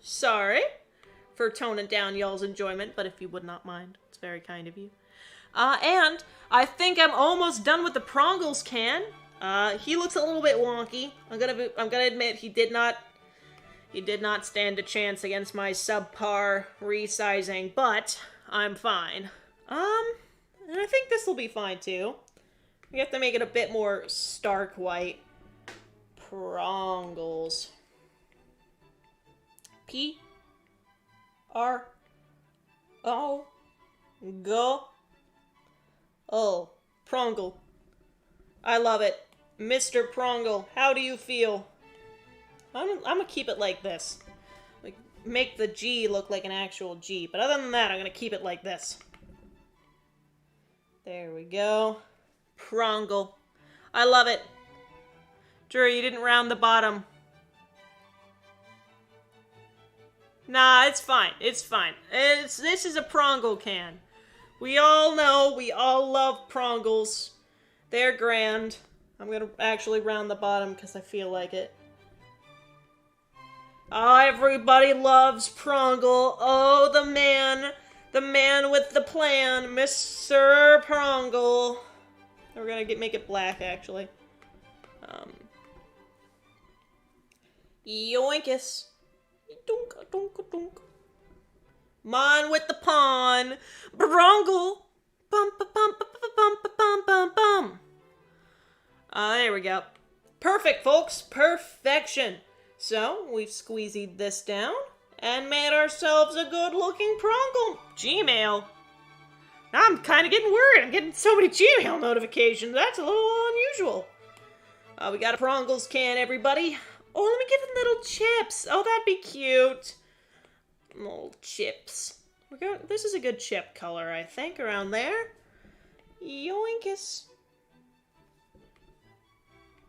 Sorry for toning down y'all's enjoyment, but if you would not mind, it's very kind of you. And I think I'm almost done with the Prongles can. He looks a little bit wonky. I'm gonna admit he did not stand a chance against my subpar resizing, but I'm fine. And I think this will be fine too. We have to make it a bit more stark white. Prongles. Oh, Prongle. I love it. Mr. Prongle, how do you feel? I'm gonna keep it like this. Like, make the G look like an actual G. But other than that, I'm gonna keep it like this. There we go. Prongle. I love it. Drew, you didn't round the bottom. Nah, it's fine. It's fine. This is a Prongle can. We all know, we all love Prongles. They're grand. I'm gonna actually round the bottom because I feel like it. Oh, everybody loves Prongle. Oh, the man with the plan, Mr. Prongle. We're gonna make it black, actually. Yoinkus. Dunka, dunka, dunka. Man with the pawn. Prongle. Bum, ba, bum, ba, ba, bum, ba, bum, bum, bum. There we go. Perfect, folks. Perfection. So, we've squeezied this down and made ourselves a good-looking Prongle. Gmail. I'm kind of getting worried. I'm getting so many Gmail notifications. That's a little unusual. We got a Prongles can, everybody. Oh, let me give them little chips. Oh, that'd be cute. Little chips. This is a good chip color, I think, around there. Yoinkus.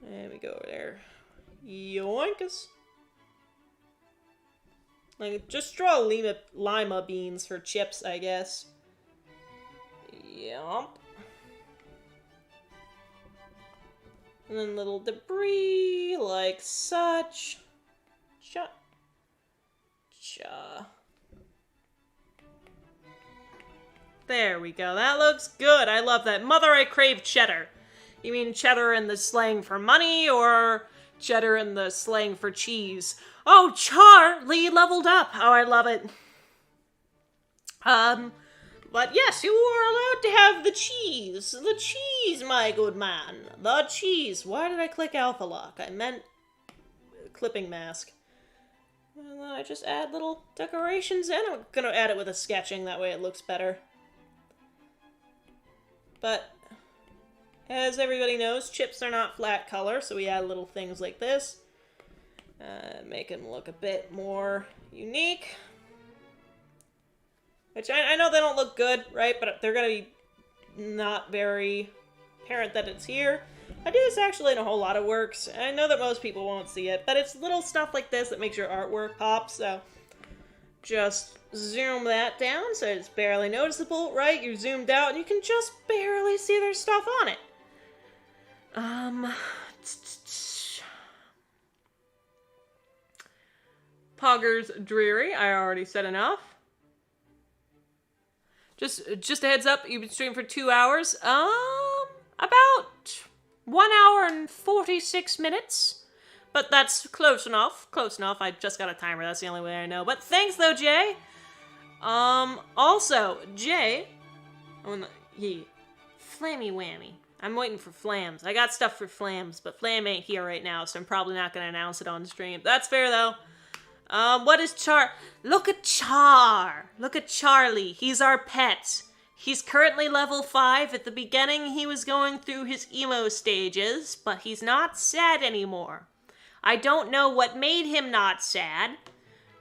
There we go there. Yoinkus. Like, just draw lima beans for chips, I guess. Yup. And then little debris, like such. Cha. There we go. That looks good. I love that. Mother, I crave cheddar. You mean cheddar in the slang for money, or cheddar in the slang for cheese? Oh, Charlie leveled up. Oh, I love it. But yes, you are allowed to have the cheese. The cheese, my good man. The cheese. Why did I click Alpha Lock? I meant clipping mask. And then I just add little decorations in. I'm gonna add it with a sketching, that way it looks better. But as everybody knows, chips are not flat color, so we add little things like this. Make them look a bit more unique. Which I know they don't look good, right? But they're gonna be not very apparent that it's here. I do this actually in a whole lot of works. I know that most people won't see it, but it's little stuff like this that makes your artwork pop, so just zoom that down so it's barely noticeable, right? You're zoomed out and you can just barely see their stuff on it. Pogger's dreary. I already said enough. Just a heads up, you've been streaming for 2 hours. About 1 hour and 46 minutes. But that's close enough. Close enough. I just got a timer. That's the only way I know. But thanks, though, Jay. Also, Jay... Flammy Whammy. I'm waiting for Flams. I got stuff for Flams, but Flam ain't here right now, so I'm probably not gonna announce it on stream. That's fair, though. What is Char... Look at Char! Look at Charlie. He's our pet. He's currently level 5. At the beginning, he was going through his emo stages, but he's not sad anymore. I don't know what made him not sad,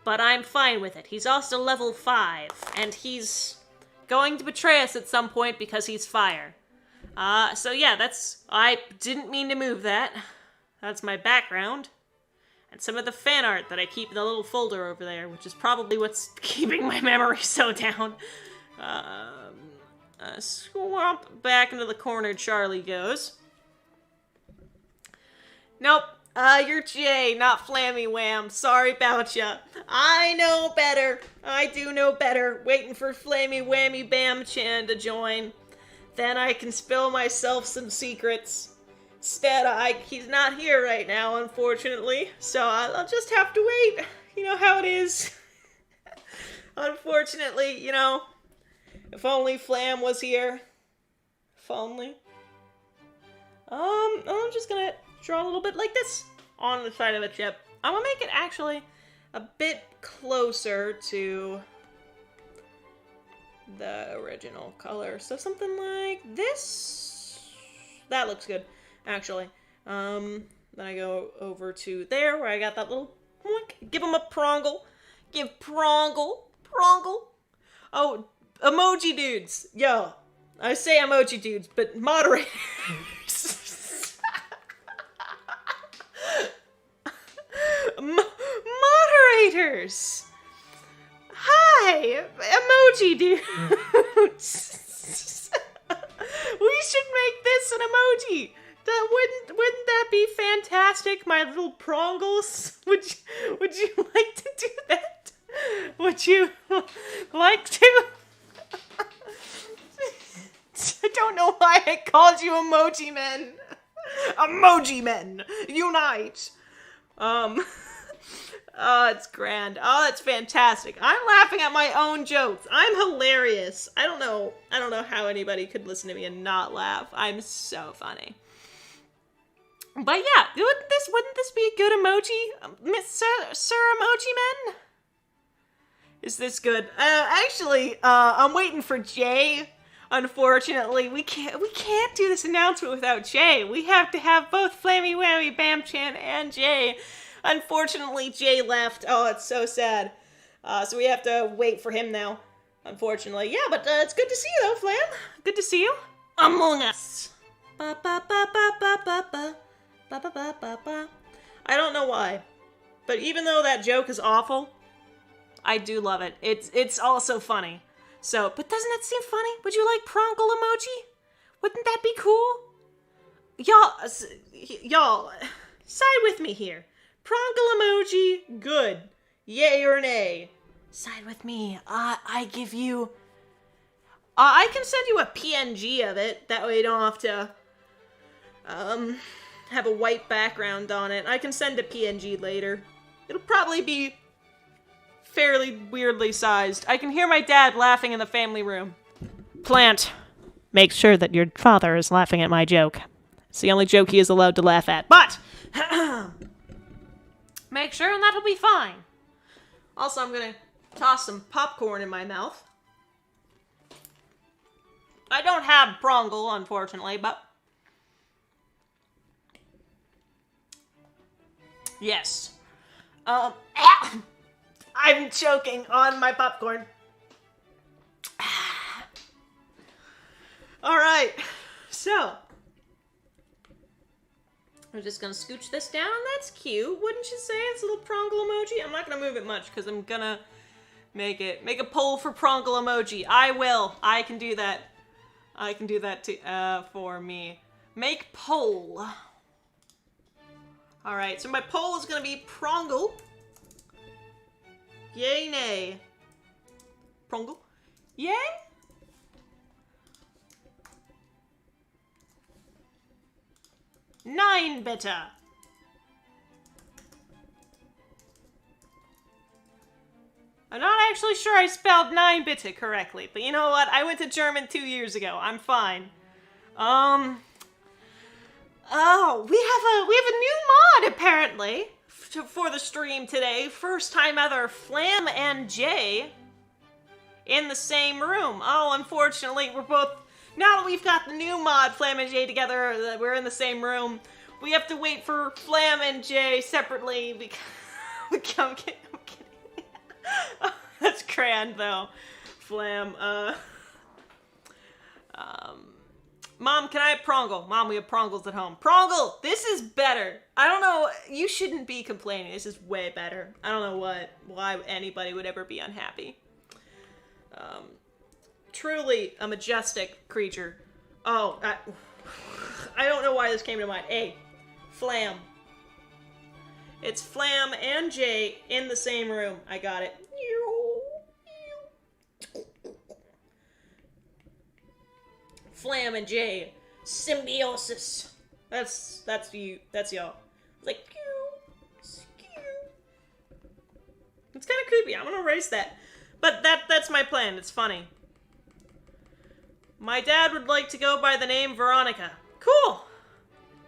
but I'm fine with it. He's also level 5, and he's going to betray us at some point because he's fire. So yeah, I didn't mean to move that. That's my background. And some of the fan art that I keep in the little folder over there, which is probably what's keeping my memory so down. Swamp back into the corner Charlie goes. Nope. You're Jay, not Flammy Wham. Sorry about ya. I know better. I do know better. Waiting for Flammy Whammy Bam Chan to join. Then I can spill myself some secrets. Instead, he's not here right now, unfortunately. So I'll just have to wait. You know how it is. Unfortunately, you know. If only Flam was here. If only. I'm just gonna draw a little bit like this on the side of the chip. I'm gonna make it actually a bit closer to the original color. So something like this. That looks good, actually. Then I go over to there where I got that little poink. Give him a prongle. Give prongle. Oh, emoji dudes. Yo, I say emoji dudes, but moderators. Moderators! Hi! Emoji dudes! We should make this an emoji! Wouldn't that be fantastic, my little prongles? Would you like to do that? Would you like to? I don't know why I called you emoji men. Emoji men, unite! Oh, it's grand. Oh, it's fantastic. I'm laughing at my own jokes. I'm hilarious. I don't know how anybody could listen to me and not laugh. I'm so funny. But yeah, wouldn't this be a good emoji, Sir Emoji Men? Is this good? Actually, I'm waiting for Jay. Unfortunately, we can't do this announcement without Jay. We have to have both Flammy Whammy Bam Chan and Jay. Unfortunately, Jay left. Oh, it's so sad. So we have to wait for him now. Unfortunately. Yeah, but it's good to see you, though, Flam. Good to see you. Among Us. Ba ba ba ba ba ba ba ba ba ba ba ba. I don't know why, but even though that joke is awful, I do love it. It's also funny. So, but doesn't that seem funny? Would you like pronkle emoji? Wouldn't that be cool? Y'all, side with me here. Pronkle emoji, good. Yay or nay? Side with me. I give you... I can send you a PNG of it. That way you don't have to, have a white background on it. I can send a PNG later. It'll probably be fairly weirdly sized. I can hear my dad laughing in the family room. Plant, make sure that your father is laughing at my joke. It's the only joke he is allowed to laugh at. But make sure and that'll be fine. Also, I'm gonna toss some popcorn in my mouth. I don't have prongle, unfortunately, but yes. I'm choking on my popcorn. Alright, so I'm just gonna scooch this down. That's cute. Wouldn't you say it's a little prongle emoji? I'm not gonna move it much because I'm gonna make a poll for prongle emoji. I will. I can do that. I can do that for me. Make poll. Alright, so my poll is gonna be prongle. Yay, nay. Prongle. Yay? 9-bitter. I'm not actually sure I spelled 9-bitter correctly, but you know what? I went to German 2 years ago. I'm fine. Oh, we have a new mod apparently for the stream today. First time ever, Flam and Jay in the same room. Oh, unfortunately, we're both, now that we've got the new mod, Flam and Jay together, we're in the same room. We have to wait for Flam and Jay separately because I'm kidding. That's grand though. Flam, Mom, can I have Prongle? Mom, we have Prongles at home. Prongle, this is better. I don't know, you shouldn't be complaining. This is way better. I don't know why anybody would ever be unhappy. Truly a majestic creature. Oh, I don't know why this came to mind. Hey, Flam. It's Flam and Jay in the same room. I got it. Flam and Jay, symbiosis. That's you. That's y'all. Like, it's kind of creepy. I'm gonna erase that. But that's my plan. It's funny. My dad would like to go by the name Veronica. Cool.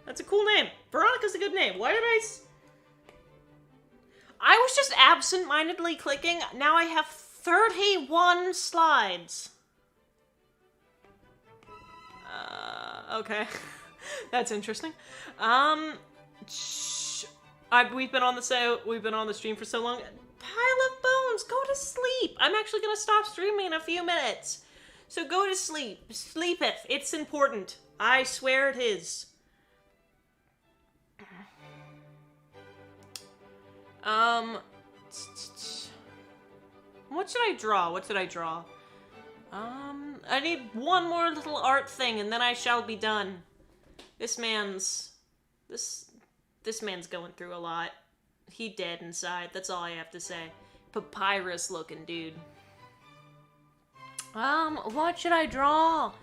That's a cool name. Veronica's a good name. Why did I was just absent-mindedly clicking. Now I have 31 slides. Okay. That's interesting. We've been on the stream for so long. Pile of bones, go to sleep. I'm actually gonna stop streaming in a few minutes. So go to sleep. Sleepeth. It's important. I swear it is. What should I draw? I need one more little art thing and then I shall be done. This man's going through a lot. He dead inside, that's all I have to say. Papyrus looking dude. What should I draw?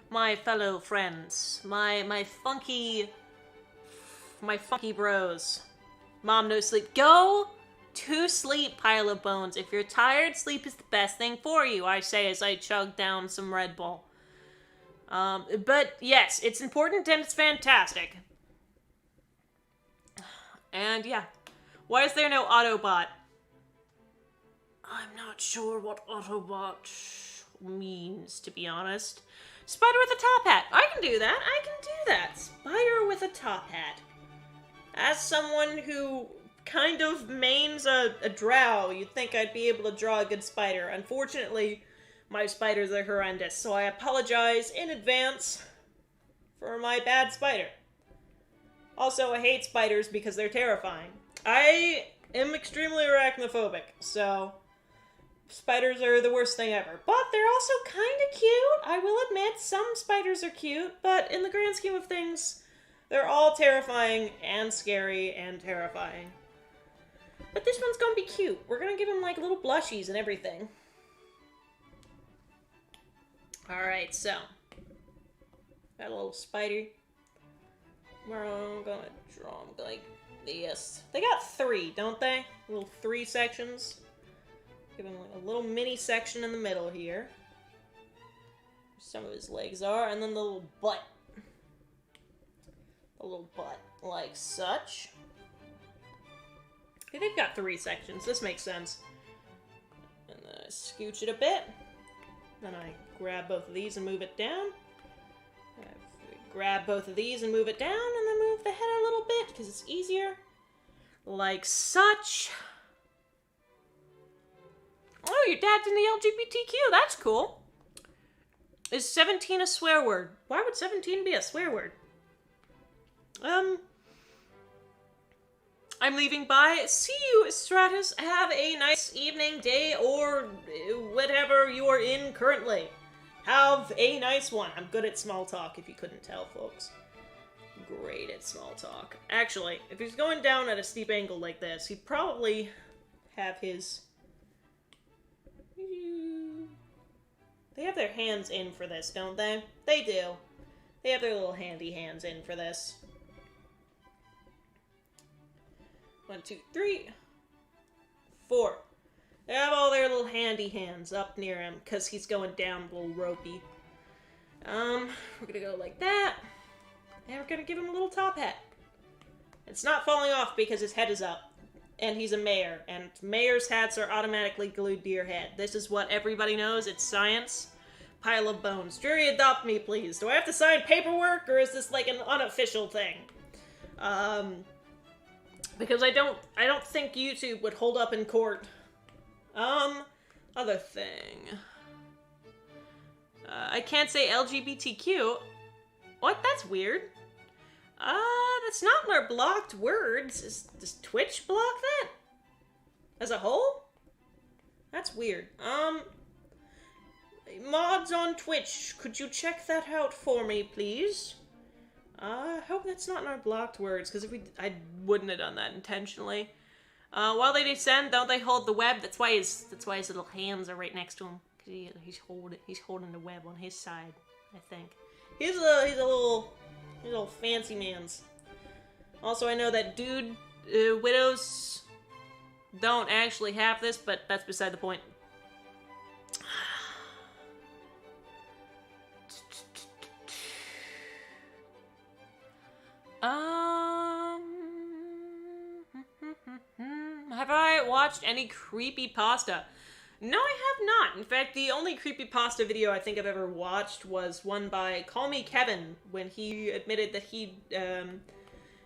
My fellow friends. My funky bros. Mom, no sleep. Go to sleep, pile of bones. If you're tired, sleep is the best thing for you, I say as I chug down some Red Bull. But yes, it's important and it's fantastic. And yeah. Why is there no Autobot? I'm not sure what Autobot means, to be honest. Spider with a top hat. I can do that. Spider with a top hat. As someone who kind of mains a drow, you'd think I'd be able to draw a good spider. Unfortunately, my spiders are horrendous, so I apologize in advance for my bad spider. Also, I hate spiders because they're terrifying. I am extremely arachnophobic, so spiders are the worst thing ever. But they're also kind of cute. I will admit, some spiders are cute, but in the grand scheme of things, they're all terrifying and scary and terrifying. But this one's gonna be cute. We're gonna give him like little blushies and everything. Alright, so. Got a little spider. We're gonna draw him like this. They got 3, don't they? Little 3 sections. Give him like a little mini section in the middle here. Some of his legs are, and then the little butt. The little butt, like such. Okay, they've got 3 sections. This makes sense. And then I scooch it a bit. Then I grab both of these and move it down. Grab both of these and move it down, and then move the head a little bit, because it's easier. Like such. Oh, your dad's in the LGBTQ. That's cool. Is 17 a swear word? Why would 17 be a swear word? I'm leaving. Bye. See you, Stratus. Have a nice evening, day, or whatever you are in currently. Have a nice one. I'm good at small talk, if you couldn't tell, folks. Great at small talk. Actually, if he's going down at a steep angle like this, he'd probably have his... They have their hands in for this, don't they? They do. They have their little handy hands in for this. 1, 2, 3, 4. They have all their little handy hands up near him because he's going down a little ropey. We're gonna go like that. And we're gonna give him a little top hat. It's not falling off because his head is up. And he's a mayor. And mayor's hats are automatically glued to your head. This is what everybody knows. It's science. Pile of bones. Jury, adopt me, please. Do I have to sign paperwork, or is this like an unofficial thing? Because I don't think YouTube would hold up in court. Other thing. I can't say LGBTQ. What? That's weird. That's not in our blocked words. Does Twitch block that? As a whole? That's weird. Mods on Twitch, could you check that out for me, please? I hope that's not in our blocked words, because if I wouldn't have done that intentionally. While they descend, don't they hold the web? That's why his little hands are right next to him. He's holding the web on his side, I think. He's a little fancy man's. Also, I know that widows don't actually have this, but that's beside the point. Have I watched any creepypasta? No, I have not. In fact, the only creepypasta video I think I've ever watched was one by Call Me Kevin, when he admitted that he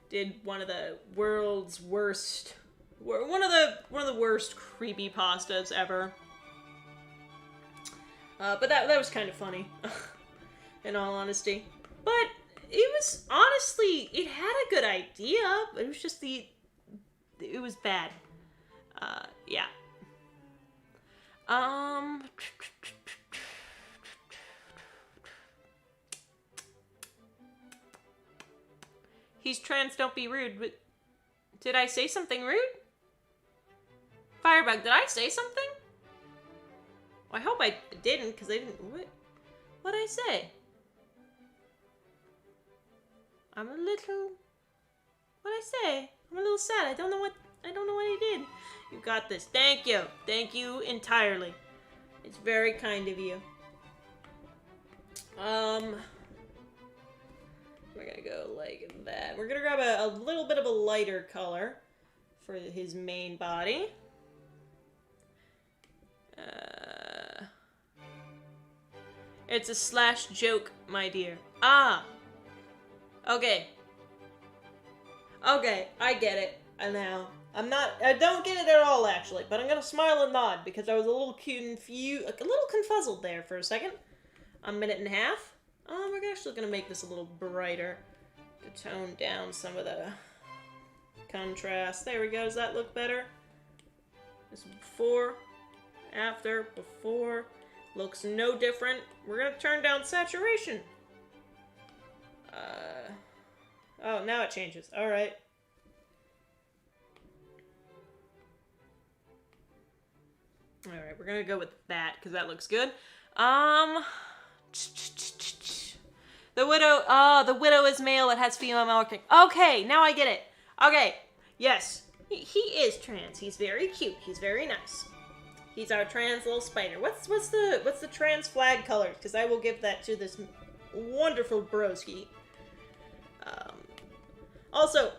did one of the world's worst, one of the worst creepypastas ever. But that was kind of funny, in all honesty. But it was, honestly, it had a good idea. It was just it was bad. Yeah. He's trans, don't be rude, but did I say something rude? Firebug, did I say something? Well, I hope I didn't, because I didn't, what'd I say? What'd I say? I'm a little sad, I don't know what I did. You got this. Thank you. Thank you entirely. It's very kind of you. We're gonna go like that. We're gonna grab a little bit of a lighter color for his main body. It's a slash joke, my dear. Ah! Okay. Okay, I get it. Now. I don't get it at all, actually, but I'm gonna smile and nod, because I was a little confuzzled there for a second. A minute and a half. We're actually gonna make this a little brighter to tone down some of the contrast. There we go, does that look better? This is before, after, before. Looks no different. We're gonna turn down saturation. Oh, now it changes. Alright. Alright, we're gonna go with that, because that looks good. The widow is male, it has female marking. Okay, now I get it. Okay, yes. He is trans. He's very cute. He's very nice. He's our trans little spider. What's the trans flag color? Because I will give that to this wonderful broski. Also,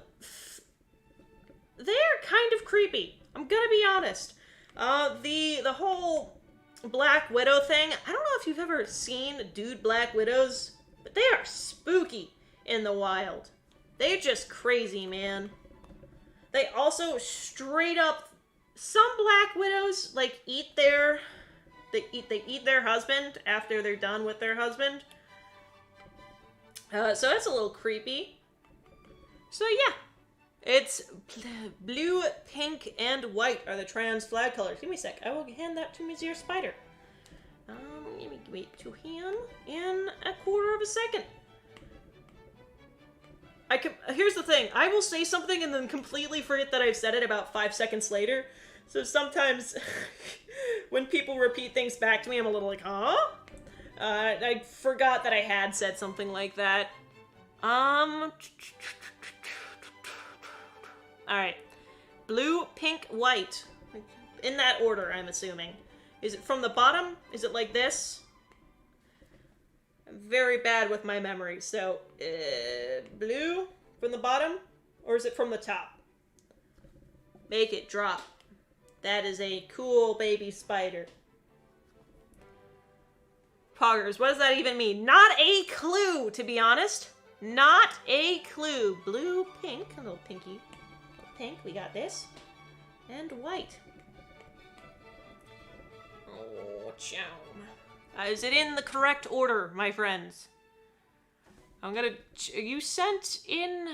they're kind of creepy. I'm gonna be honest. The whole Black Widow thing, I don't know if you've ever seen dude Black Widows, but they are spooky in the wild. They're just crazy, man. They also straight up, some Black Widows, like, they eat their husband after they're done with their husband. So that's a little creepy. So yeah. It's blue, pink, and white are the trans flag colors. Give me a sec. I will hand that to Monsieur Spider. Let me wait to him in a quarter of a second. Here's the thing. I will say something and then completely forget that I've said it about 5 seconds later. So sometimes when people repeat things back to me, I'm a little like, huh? I forgot that I had said something like that. Alright. blue, pink, white. In that order, I'm assuming. Is it from the bottom? Is it like this? I'm very bad with my memory, so blue from the bottom, or is it from the top? Make it drop. That is a cool baby spider. Poggers, what does that even mean? Not a clue, to be honest. Not a clue. Blue, pink, a little pinky. Pink, we got this. And white. Oh, chow. Is it in the correct order, my friends? I'm gonna... You sent in...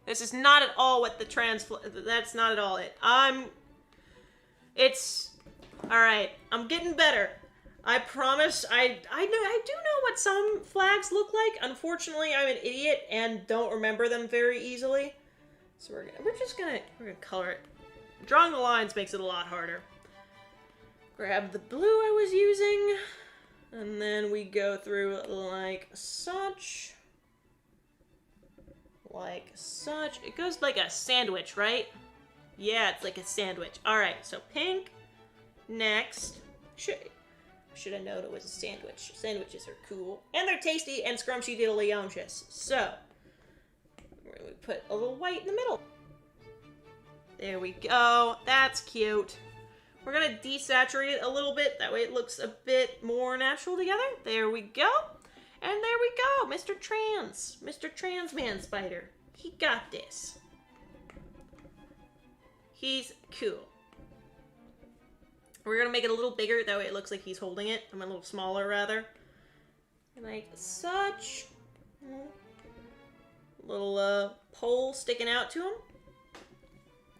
This is not at all what the that's not at all it. It's... Alright, I'm getting better. I promise, I do know what some flags look like. Unfortunately, I'm an idiot and don't remember them very easily. So we're gonna color it. Drawing the lines makes it a lot harder. Grab the blue I was using, and then we go through like such. Like such. It goes like a sandwich, right? Yeah, it's like a sandwich. Alright, so pink. Next. Should have known it was a sandwich. Sandwiches are cool. And they're tasty and scrumptious diddly-umptious. So, we're going to put a little white in the middle. There we go. That's cute. We're going to desaturate it a little bit. That way it looks a bit more natural together. There we go. And there we go. Mr. Trans. Mr. Trans Man Spider. He got this. He's cool. We're gonna make it a little bigger, that way it looks like he's holding it. I'm a little smaller, rather. Like such. Little pole sticking out to him.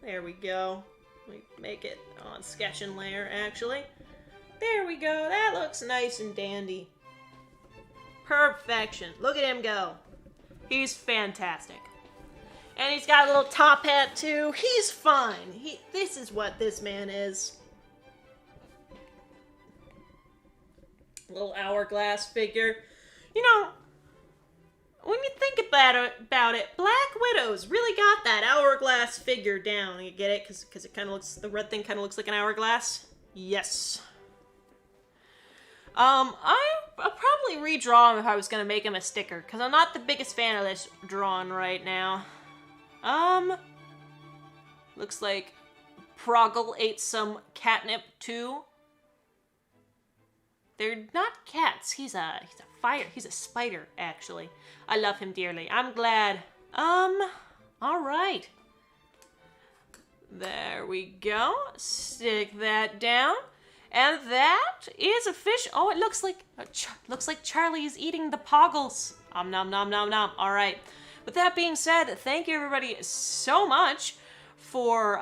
There we go. We make it on sketching layer, actually. There we go. That looks nice and dandy. Perfection. Look at him go. He's fantastic. And he's got a little top hat, too. He's fine. This is what this man is. Little hourglass figure. You know, when you think about it, Black Widow's really got that hourglass figure down. You get it? Because it kind of looks, the red thing kind of looks like an hourglass. Yes. I'll probably redraw him if I was going to make him a sticker, because I'm not the biggest fan of this drawing right now. Looks like Proggle ate some catnip, too. They're not cats. He's a spider, actually. I love him dearly. I'm glad. Alright. There we go. Stick that down. And that is a fish. Oh, it looks like Charlie is eating the poggles. Nom nom nom nom. Alright. With that being said, thank you everybody so much for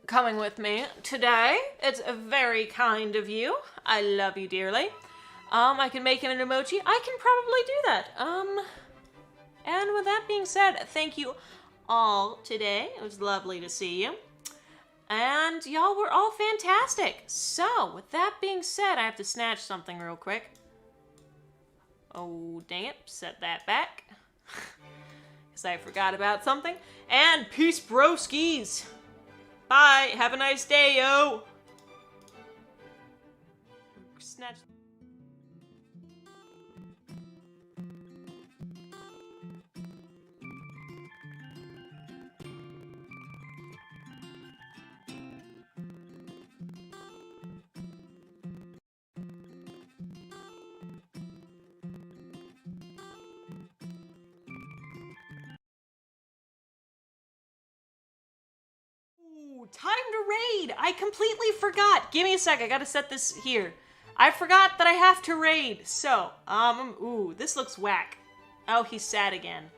coming with me today. It's very kind of you. I love you dearly. I can make him an emoji. I can probably do that. And with that being said, thank you all today. It was lovely to see you. And y'all were all fantastic. So, with that being said, I have to snatch something real quick. Oh, dang it. Set that back. Because I forgot about something. And peace, broskies. Bye. Have a nice day, yo. Snatch. Time to raid! I completely forgot. Give me a sec, I gotta set this here. I forgot that I have to raid. So, ooh, this looks whack. Oh, he's sad again.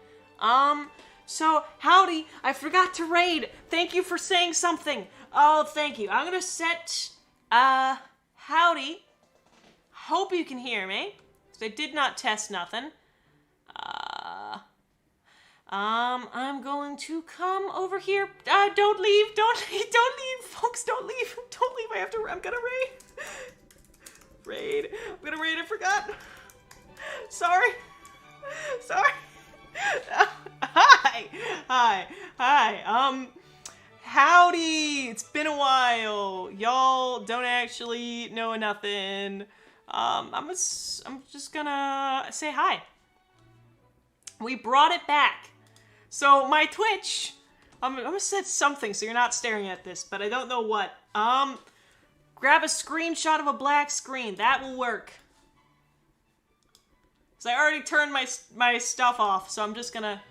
So, howdy, I forgot to raid. Thank you for saying something. Oh, thank you. I'm gonna set, howdy. Hope you can hear me, because I did not test nothing. I'm going to come over here. Don't leave, don't leave, folks, don't leave, I'm gonna raid. I'm gonna raid, I forgot. Sorry. Hi. Hi. Howdy. It's been a while. Y'all don't actually know nothing. I'm just gonna say hi. We brought it back. So my Twitch, I'm gonna set something so you're not staring at this, but I don't know what. Grab a screenshot of a black screen. That will work. So I already turned my stuff off, so I'm just gonna,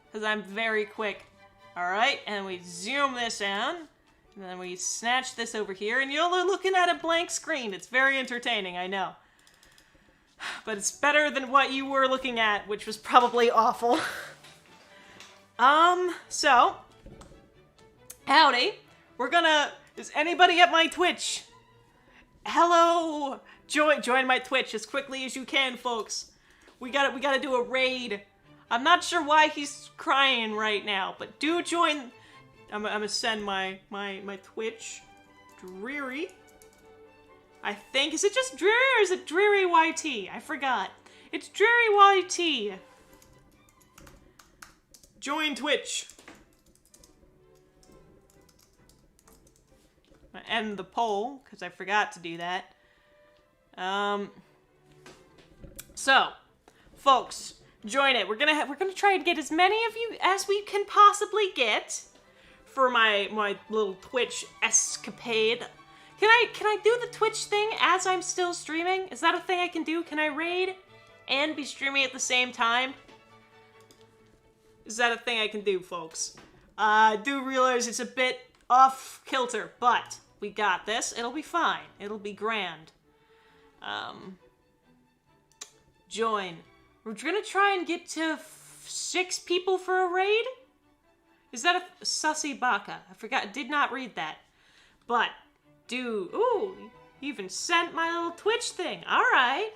because I'm very quick. Alright, and we zoom this in, and then we snatch this over here, and you're looking at a blank screen. It's very entertaining, I know. But it's better than what you were looking at, which was probably awful. So, howdy. Is anybody at my Twitch? Hello! Join my Twitch as quickly as you can, folks. We gotta do a raid. I'm not sure why he's crying right now, but do join. I'm gonna send my Twitch. Dreary. I think, is it just Dreary or is it Dreary YT? I forgot. It's Dreary YT. Join Twitch. I'm gonna end the poll, because I forgot to do that. So, folks, join it. We're gonna try and get as many of you as we can possibly get for my little Twitch escapade. Can I do the Twitch thing as I'm still streaming? Is that a thing I can do? Can I raid and be streaming at the same time? Is that a thing I can do, folks? I do realize it's a bit off kilter, but we got this. It'll be fine. It'll be grand. Join. We're gonna try and get to 6 people for a raid? Is that a sussy baka? I forgot. Did not read that. But ooh, you even sent my little Twitch thing. All right.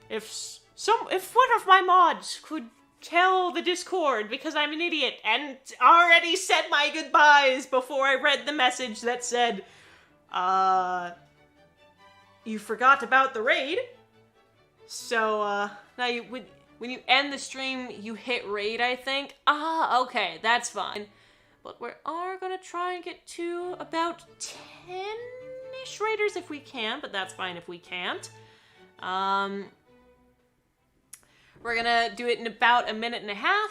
If one of my mods could tell the Discord, because I'm an idiot and already said my goodbyes before I read the message that said, you forgot about the raid. So, now when you end the stream, you hit raid, I think. Okay, that's fine. But we are gonna try and get to about 10-ish raiders if we can, but that's fine if we can't. We're gonna do it in about 1.5 minutes,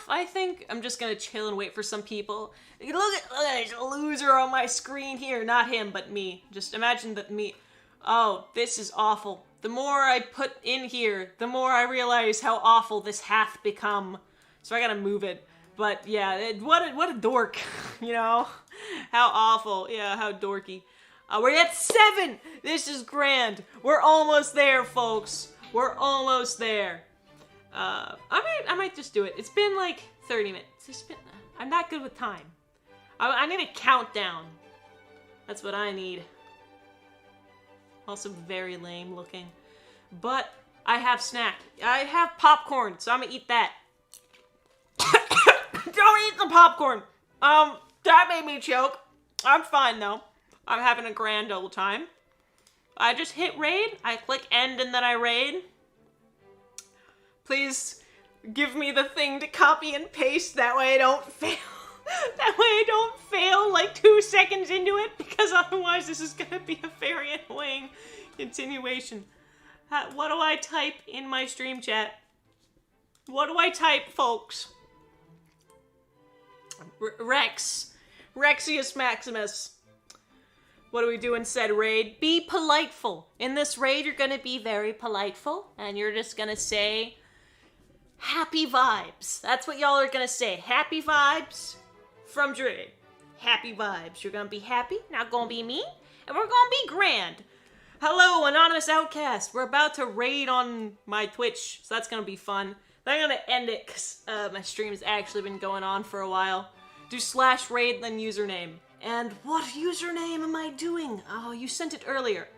I think. I'm just gonna chill and wait for some people. Look at this loser on my screen here. Not him, but me. Just imagine that me. Oh, this is awful. The more I put in here, the more I realize how awful this hath become. So I gotta move it. But yeah, what a dork, you know? How awful. Yeah, how dorky. We're at 7! This is grand. We're almost there, folks. We're almost there. I might just do it. It's been like 30 minutes. I'm not good with time. I need a countdown. That's what I need. Also very lame looking. But I have snack. I have popcorn, so I'm gonna eat that. Don't eat the popcorn! That made me choke. I'm fine though. I'm having a grand old time. I just hit raid, I click end and then I raid. Please give me the thing to copy and paste, that way I don't fail. That way I don't fail like 2 seconds into it, because otherwise this is gonna be a very annoying continuation. What do I type in my stream chat? What do I type, folks? Rexius Maximus. What do we do in said raid? Be politeful. In this raid, you're gonna be very politeful, and you're just gonna say, happy vibes. That's what y'all are gonna say. Happy vibes from Dre. Happy vibes. You're gonna be happy, not gonna be mean, and we're gonna be grand. Hello, Anonymous Outcast. We're about to raid on my Twitch, so that's gonna be fun. I'm gonna end it because my stream has actually been going on for a while. Do /raid, then username. And what username am I doing? Oh, you sent it earlier.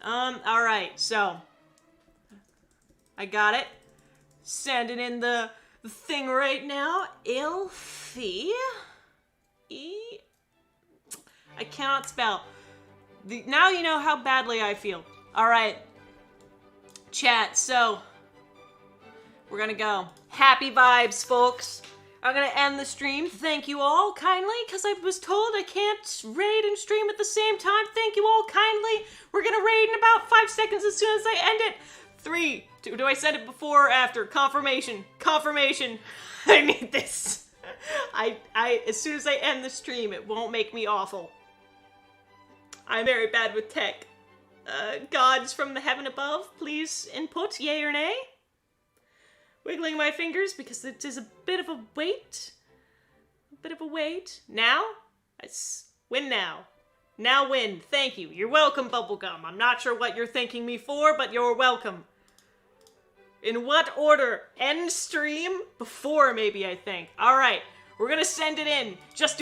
Alright, so. I got it. Sending in the thing right now. Ilfi. I cannot spell. Now you know how badly I feel. Alright. Chat, so. We're gonna go. Happy vibes, folks. I'm gonna end the stream. Thank you all kindly, because I was told I can't raid and stream at the same time. Thank you all kindly. We're gonna raid in about 5 seconds as soon as I end it. 3, 2, do I send it before or after? Confirmation. Confirmation. I need this. As soon as I end the stream, it won't make me awful. I'm very bad with tech. Gods from the heaven above, please input yay or nay. Wiggling my fingers because it is a bit of a wait. A bit of a wait. Now? Win now. Now win. Thank you. You're welcome, Bubblegum. I'm not sure what you're thanking me for, but you're welcome. In what order? End stream? Before, maybe, I think. Alright. We're gonna send it in. Just